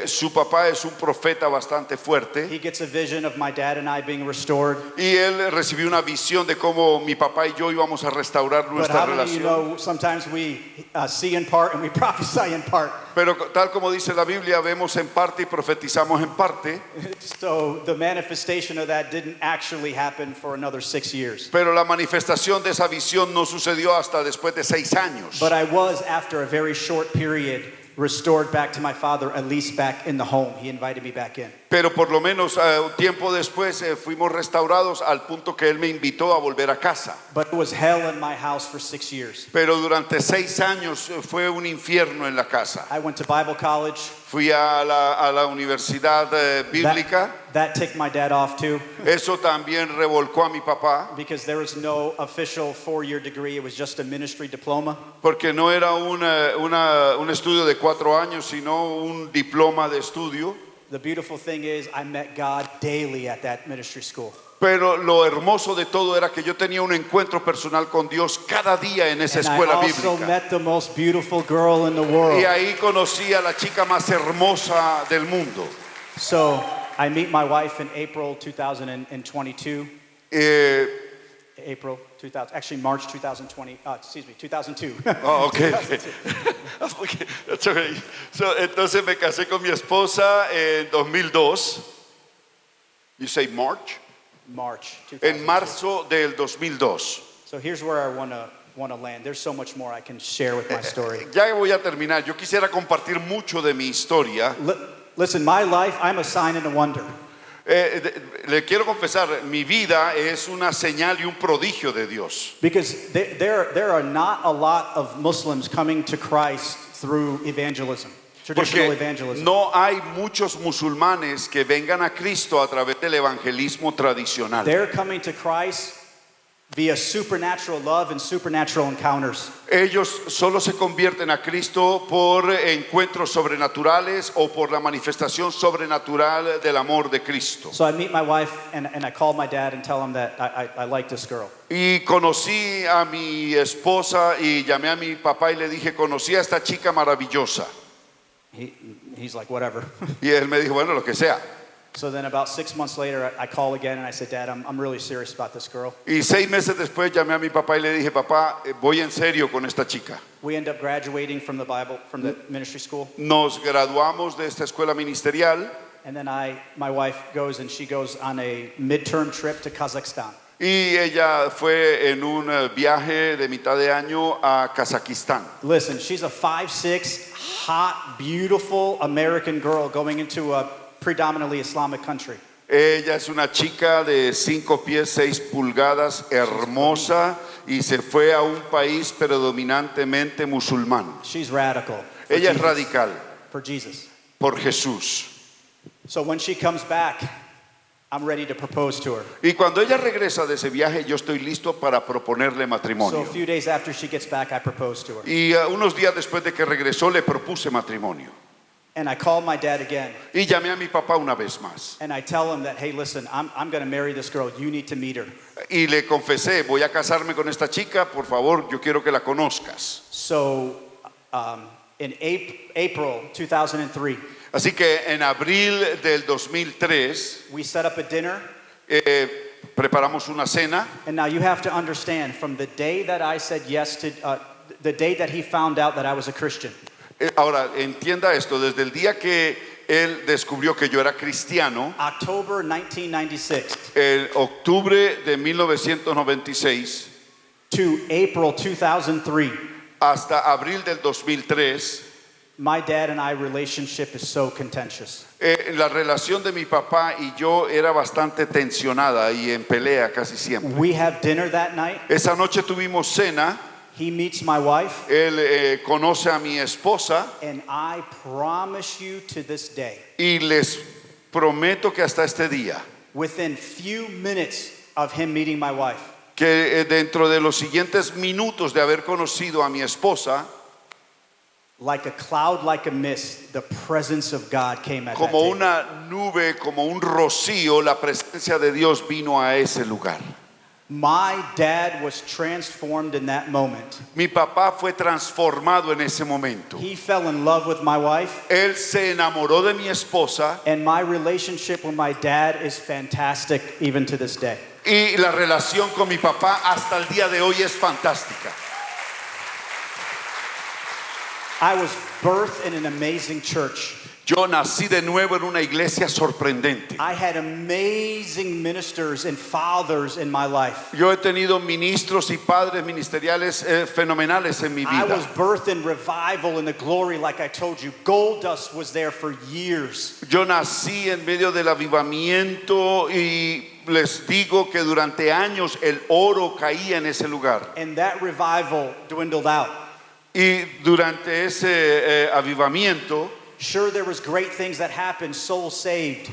Su papá es un profeta bastante fuerte He gets a vision of my dad and I being restored. y él recibió una visión de cómo mi papá y yo íbamos a restaurar But nuestra how many of you relación. know sometimes we see in part and we prophesy in part? Pero tal como dice la Biblia, vemos en parte y profetizamos en parte. So the manifestation of that didn't actually happen for another 6 years. Pero la manifestación de esa visión no sucedió hasta después de 6 años. But I was, after a very short period, restored back to my father, at least back in the home. He invited me back in. Pero por lo menos un tiempo después fuimos restaurados al punto que él me invitó a volver a casa. But it was hell in my house for 6 years. Pero durante 6 años fue un infierno en la casa. I went to Bible college. Fui a la universidad bíblica. That ticked my dad off too, Eso también revolcó a mi papá, because there was no official 4-year degree. It was just a ministry diploma. porque no era un estudio de 4 años, sino un diploma de estudio. The beautiful thing is I met God daily at that ministry school. Pero lo hermoso de todo era que yo tenía un encuentro personal con Dios cada día en esa And I escuela also bíblica. met the most beautiful girl in the world. Y ahí conocí a la chica más hermosa del mundo. So I meet my wife in April 2022. April 2000, actually March 2020, 2002. Oh, okay. Okay, that's okay. So, entonces me casé con mi esposa en 2002. You say March? March 2002. En marzo del 2002. So here's where I want to land. There's so much more I can share with my story. Ya voy a terminar. Yo quisiera compartir mucho de mi historia. Listen, my life, I'm a sign and a wonder. Le quiero confesar, mi vida es una señal y un prodigio de Dios. Because there are not a lot of Muslims coming to Christ through evangelism, traditional Porque evangelism. no hay muchos musulmanes que vengan a Cristo a través del evangelismo tradicional. They're coming to Christ via supernatural love and supernatural encounters. Ellos solo se convierten a Cristo por encuentros sobrenaturales o por la manifestación sobrenatural del amor de Cristo. So I meet my wife and I call my dad and tell him that I like this girl. Y conocí a mi esposa y llamé a mi papá y le dije, conocí a esta chica maravillosa. He's like, whatever. Y él me dijo, bueno, lo que sea. So then about 6 months later, I call again and I said, Dad, I'm really serious about this girl. Y 6 meses después llamé a mi papá y le dije, papá, voy en serio con esta chica. We end up graduating from the ministry school. Nos graduamos de esta escuela ministerial And then my wife goes and she goes on a midterm trip to Kazakhstan. y ella fue en un viaje de mitad de año a Kazajistán. Listen, she's a 5'6", hot, beautiful American girl going into a predominantly Islamic country. Ella es una chica de 5 pies 6 pulgadas, hermosa, y se fue a un país predominantemente musulmán. She's radical. Ella es radical For Jesus. por Jesús. So when she comes back, I'm ready to propose to her. Y cuando ella regresa de ese viaje, yo estoy listo para proponerle So matrimonio. a few days after she gets back, I propose to her. Y unos días después de que regresó, le propuse matrimonio. And I call my dad again. Y llamé a mi papá una vez más. And I tell him that, hey, listen, I'm going to marry this girl. You need to meet her. Y le confesé, voy a casarme con esta chica, por favor, yo quiero que la conozcas. So in April 2003, Así que en abril del 2003 we set up a dinner. preparamos una cena. And now you have to understand, from the day that I said yes to, the day that he found out that I was a Christian, Ahora, entienda esto, desde el día que él descubrió que yo era cristiano, October 1996 en octubre de 1996 to April 2003, hasta abril del 2003, my dad and I relationship is so contentious. la relación de mi papá y yo era bastante tensionada y en pelea casi siempre. We have dinner that night. Esa noche tuvimos cena, He meets my wife, él conoce a mi esposa and I promise you to this day, y les prometo que hasta este día, within few minutes of him meeting my wife, que dentro de los siguientes minutos de haber conocido a mi esposa, like a cloud, like a mist, the presence of God came at that como table. una nube, como un rocío, la presencia de Dios vino a ese lugar. My dad was transformed in that moment. Mi papá fue transformado en ese momento. He fell in love with my wife, Él se enamoró de mi esposa and my relationship with my dad is fantastic even to this day. y la relación con mi papá hasta el día de hoy es fantástica. I was birthed in an amazing church. Yo nací de nuevo en una iglesia sorprendente. I had amazing ministers and fathers in my life. Yo he tenido ministros y padres ministeriales fenomenales en mi I was vida. birthed in revival and the glory, like I told you. Gold dust was there for years. Yo nací en medio del avivamiento y les digo que durante años el oro caía en ese lugar. And that revival dwindled out. Y durante ese avivamiento Sure, there was great things that happened, souls saved.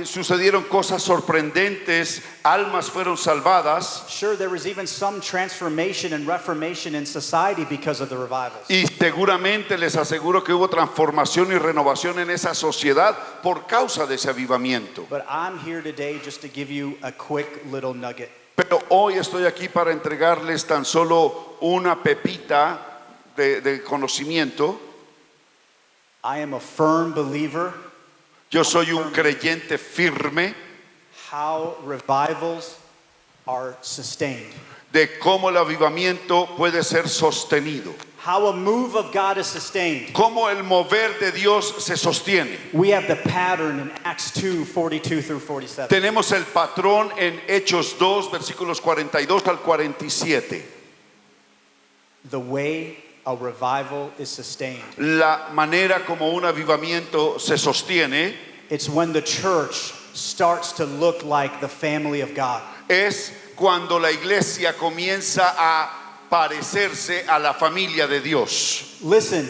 sucedieron cosas sorprendentes, almas fueron salvadas Sure, there was even some transformation and reformation in society because of the revivals. y seguramente les aseguro que hubo transformación y renovación en esa sociedad por causa de ese avivamiento. But I'm here today just to give you a quick little nugget. Pero hoy estoy aquí para entregarles tan solo una pepita de conocimiento. I am a firm believer Yo soy un creyente firme how revivals are sustained. de cómo el avivamiento puede ser sostenido, How a move of God is sustained. cómo el mover de Dios se sostiene. We have the pattern in Acts 2:42 through 47. Tenemos el patrón en Hechos 2, versículos 42 al 47. The way a revival is sustained. La manera como un avivamiento se sostiene It's when the church starts to look like the family of God. Es cuando la iglesia comienza a parecerse a la familia de Dios. Listen,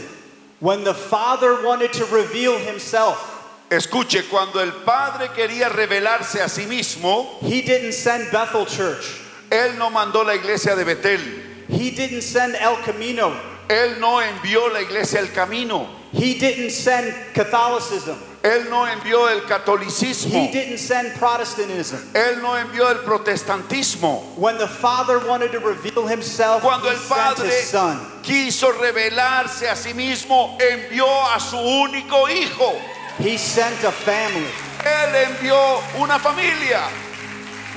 when the Father wanted to reveal himself, Escuche, cuando el Padre quería revelarse a sí mismo, he didn't send Bethel Church. Él no mandó la iglesia de Betel. He didn't send El Camino. Él no envió la iglesia El Camino. He didn't send Catholicism. Él no envió el catolicismo. He didn't send Protestantism. Él no envió el protestantismo. When the Father wanted to reveal himself, Cuando he el sent Padre his Son. quiso revelarse a sí mismo, envió a su único hijo. He sent a family. Él envió una familia.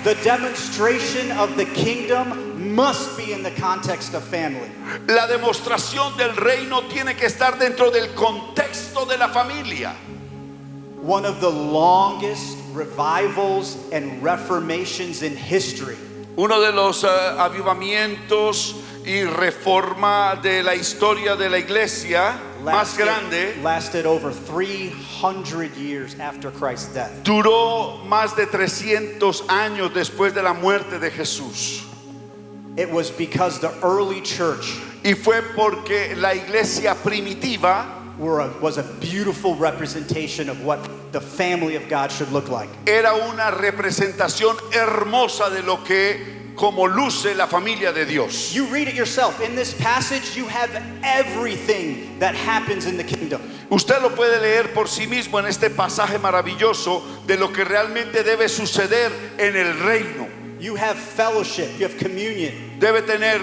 The demonstration of the kingdom must be in the context of family. La demostración del reino tiene que estar dentro del contexto de la familia. One of the longest revivals and reformations in history Uno de los avivamientos y reforma de la historia de la iglesia más grande lasted over 300 years after Christ's death. duró más de 300 años después de la muerte de Jesús. It was because the early church Y fue porque la iglesia primitiva was a beautiful representation of what the family of God should look like. era una representación hermosa de lo que como luce la familia de Dios. You read it yourself. In this passage, you have everything that happens in the kingdom. Usted lo puede leer por sí mismo en este pasaje maravilloso de lo que realmente debe suceder en el reino. You have fellowship, you have communion, Debe tener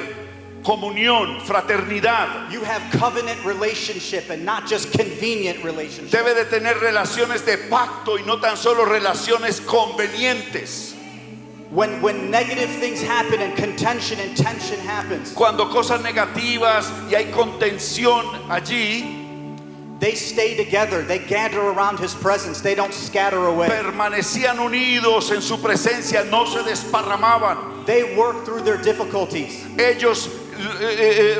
comunión, fraternidad. you have covenant relationship and not just convenient relationship. Debe de tener relaciones de pacto y no tan solo relaciones convenientes. When negative things happen and contention and tension happens, Cuando cosas negativas y hay contención allí, they stay together. They gather around his presence. They don't scatter away. permanecían unidos en su presencia, no se desparramaban. They work through their difficulties. Ellos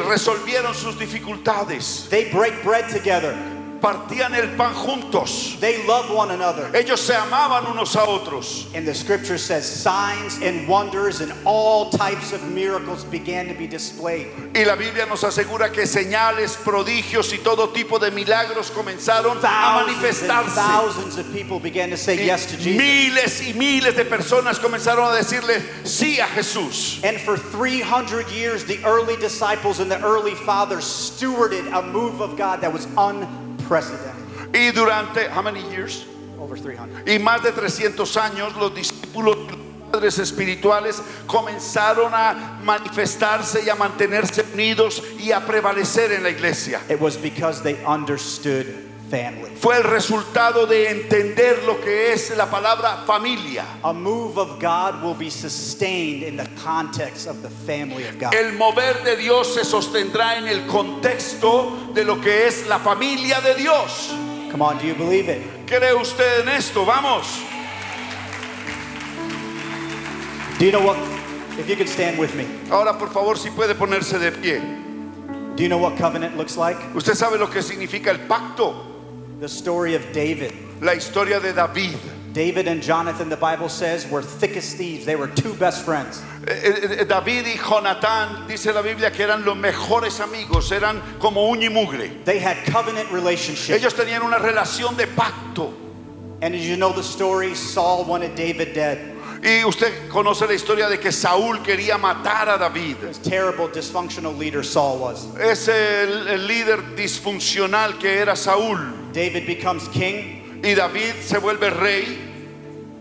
resolvieron sus dificultades, They break bread together. partían el pan juntos. They love one another. Ellos se amaban unos a otros. And the scripture says signs and wonders and all types of miracles began to be displayed. Y la Biblia nos asegura que señales, prodigios y todo tipo de milagros comenzaron a manifestarse. Thousands of people began to say yes to Jesus. Miles y miles de personas comenzaron a decirle sí a Jesús. And for 300 years, the early disciples and the early fathers stewarded a move of God that was unprecedented. Y durante, how many years? Over 300. Y más de 300 años los discípulos, los padres espirituales comenzaron a manifestarse y a mantenerse unidos y a prevalecer en la iglesia. It was because they understood family. Fue el resultado de entender lo que es la palabra familia. A move of God will be sustained in the context of the family of God. El mover de Dios se sostendrá en el contexto de lo que es la familia de Dios. Come on, do you believe it? ¿Cree usted en esto? Vamos. Do you know what? If you could stand with me. Ahora, por favor, si puede ponerse de pie. Do you know what covenant looks like? Usted sabe lo que significa el pacto. The story of David. La historia de David. David and Jonathan, the Bible says, were thick as thieves. They were two best friends. David y Jonatán, dice la Biblia que eran los mejores amigos, eran como uña y mugre. They had covenant relationship. Ellos tenían una relación de pacto. And as you know the story, Saul wanted David dead. Y usted conoce la historia de que Saúl quería matar a David. This terrible, dysfunctional leader Saul was. Es el líder disfuncional que era Saúl. David becomes king. Y David se vuelve rey.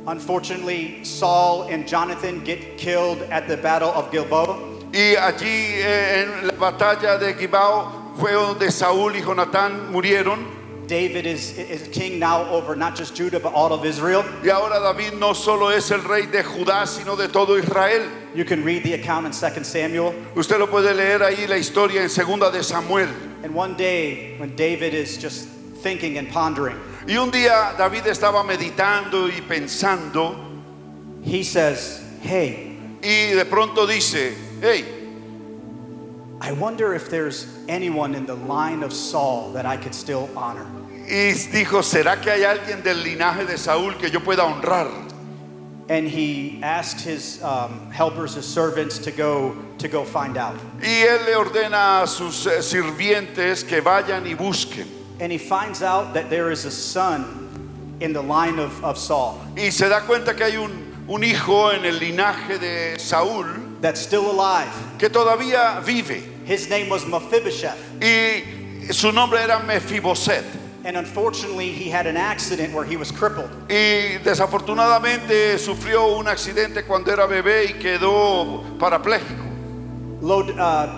Unfortunately, Saul and Jonathan get killed at the battle of Gilboa. Y allí en la batalla de Gibao fue donde Saúl y Jonatán murieron. David is king now over not just Judah but all of Israel. Y ahora David no solo es el rey de Judá, sino de todo Israel. You can read the account in 2 Samuel. Usted lo puede leer ahí la historia en 2 de Samuel. And one day when David is just thinking and pondering, Y un día David estaba meditando y pensando he says, "Hey, y de pronto dice, hey, I wonder if there's anyone in the line of Saul that I could still honor." y dijo, ¿será que hay alguien del linaje de Saúl que yo pueda honrar? And he asked his helpers, his servants, to go find out. Y él le ordena a sus sirvientes que vayan y busquen. And he finds out that there is a son in the line of Saul Y se da cuenta que hay un hijo en el linaje de Saúl that's still alive. que todavía vive. His name was Mephibosheth. Y su nombre era Mefiboset. And unfortunately, he had an accident where he was crippled. Y desafortunadamente sufrió un accidente cuando era bebé y quedó parapléjico.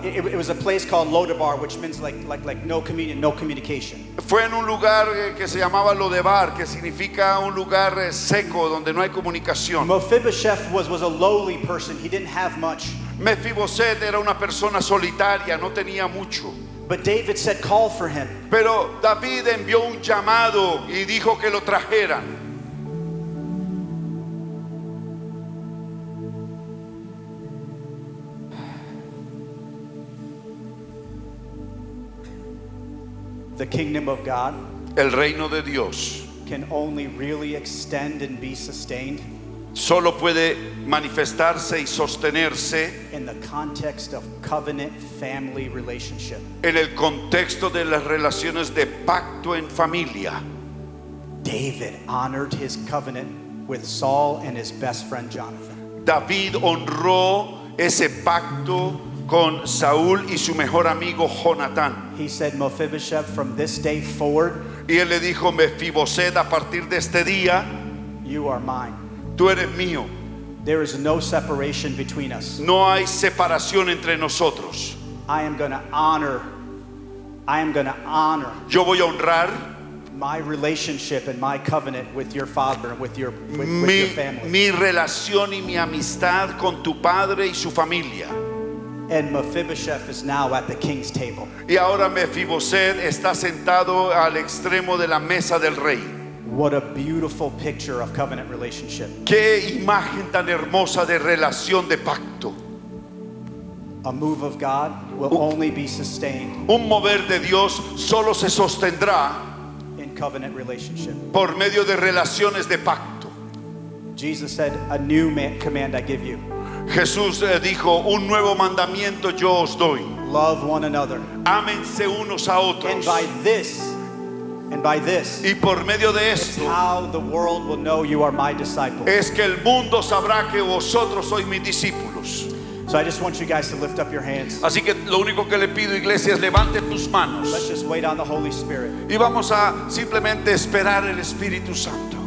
It was a place called Lodabar, which means like no communion, no communication. Fue en un lugar que se llamaba Lodebar, que significa un lugar seco donde no hay comunicación. Mephibosheth was a lowly person. He didn't have much. Mefiboset era una persona solitaria, no tenía mucho. But David said, call for him. Pero David envió un llamado y dijo que lo trajeran. The kingdom of God El reino de Dios can only really extend and be sustained solo puede manifestarse y sostenerse in the context of covenant family relationship. en el contexto de las relaciones de pacto en familia. David honored his covenant with Saul and his best friend Jonathan. David honró ese pacto con Saúl y su mejor amigo Jonatán. He said, Mephibosheth, from this day forward, Y él le dijo, Mefiboset, a partir de este día, you are mine. tú eres mío. There is no separation between us. No hay separación entre nosotros. I am going to honor Yo voy a honrar my relationship and my covenant with your father and with your family. mi relación y mi amistad con tu padre y su familia. And Mephibosheth is now at the king's table. Y ahora Mefiboset está sentado al extremo de la mesa del rey. What a beautiful picture of covenant relationship. Qué imagen tan hermosa de relación de pacto. A move of God will only be sustained Un mover de Dios solo se sostendrá in covenant relationship. por medio de relaciones de pacto. Jesus said, a new command I give you. Jesús dijo, un nuevo mandamiento yo os doy. Love one another. Ámense unos a otros. And by this, Y por medio de it's esto how the world will know you are my disciples. es que el mundo sabrá que vosotros sois mis discípulos. So I just want you guys to lift up your hands. Así que lo único que le pido, iglesia, es levante tus manos Let's just wait on the Holy Spirit. y vamos a simplemente esperar el Espíritu Santo.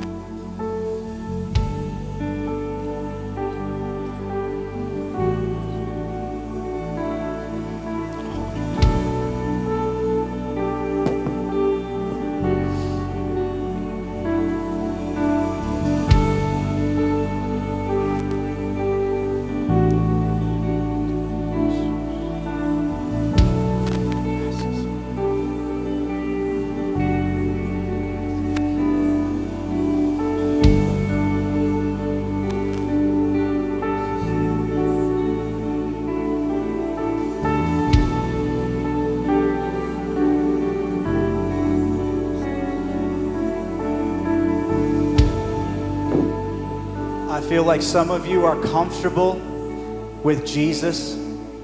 I feel like some of you are comfortable with Jesus.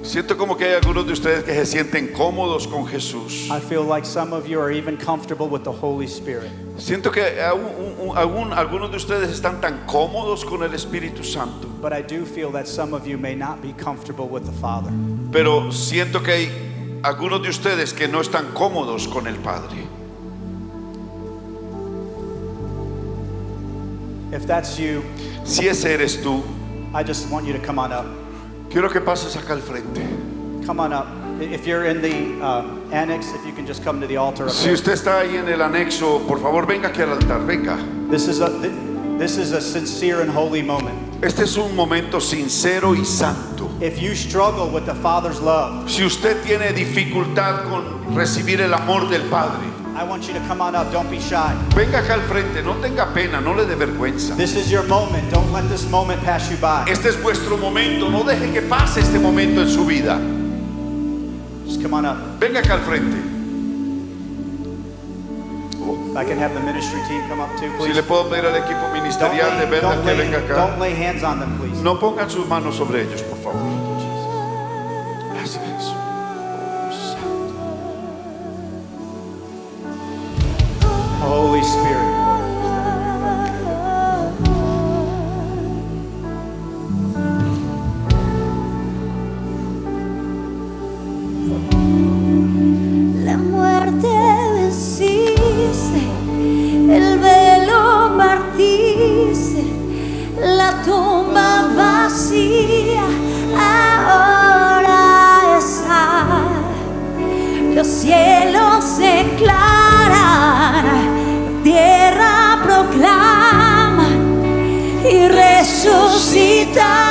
Siento como que hay algunos de ustedes que se sienten cómodos con Jesús. I feel like some of you are even comfortable with the Holy Spirit. Siento que algunos de ustedes están tan cómodos con el Espíritu Santo. But I do feel that some of you may not be comfortable with the Father. Pero siento que hay algunos de ustedes que no están cómodos con el Padre. If that's you, Si ese eres tú, I just want you to come on up. quiero que pases acá al frente. Come on up. If you're in the annex, if you can just come to the altar up Si there. usted está ahí en el anexo, por favor venga aquí al altar, venga. This is a sincere and holy moment. Este es un momento sincero y santo. If you struggle with the Father's love, Si usted tiene dificultad con recibir el amor del Padre, I want you to come on up. Don't be shy. venga acá al frente, no tenga pena, no le dé vergüenza. This is your moment. Don't let this moment pass you by. Este es vuestro momento, no deje que pase este momento en su vida. Just come on up. Venga acá al frente. I can have the ministry team come up too, Si please. le puedo pedir al equipo Don't ministerial de lay, Bethel que venga acá. don't lay hands on them, please. No pongan sus manos sobre ellos, por favor. Gracias, Jesús. Holy Spirit. La muerte venciste, el velo partiste, la tumba vacía ahora está. Los cielos declaran, la tierra proclama y resucita.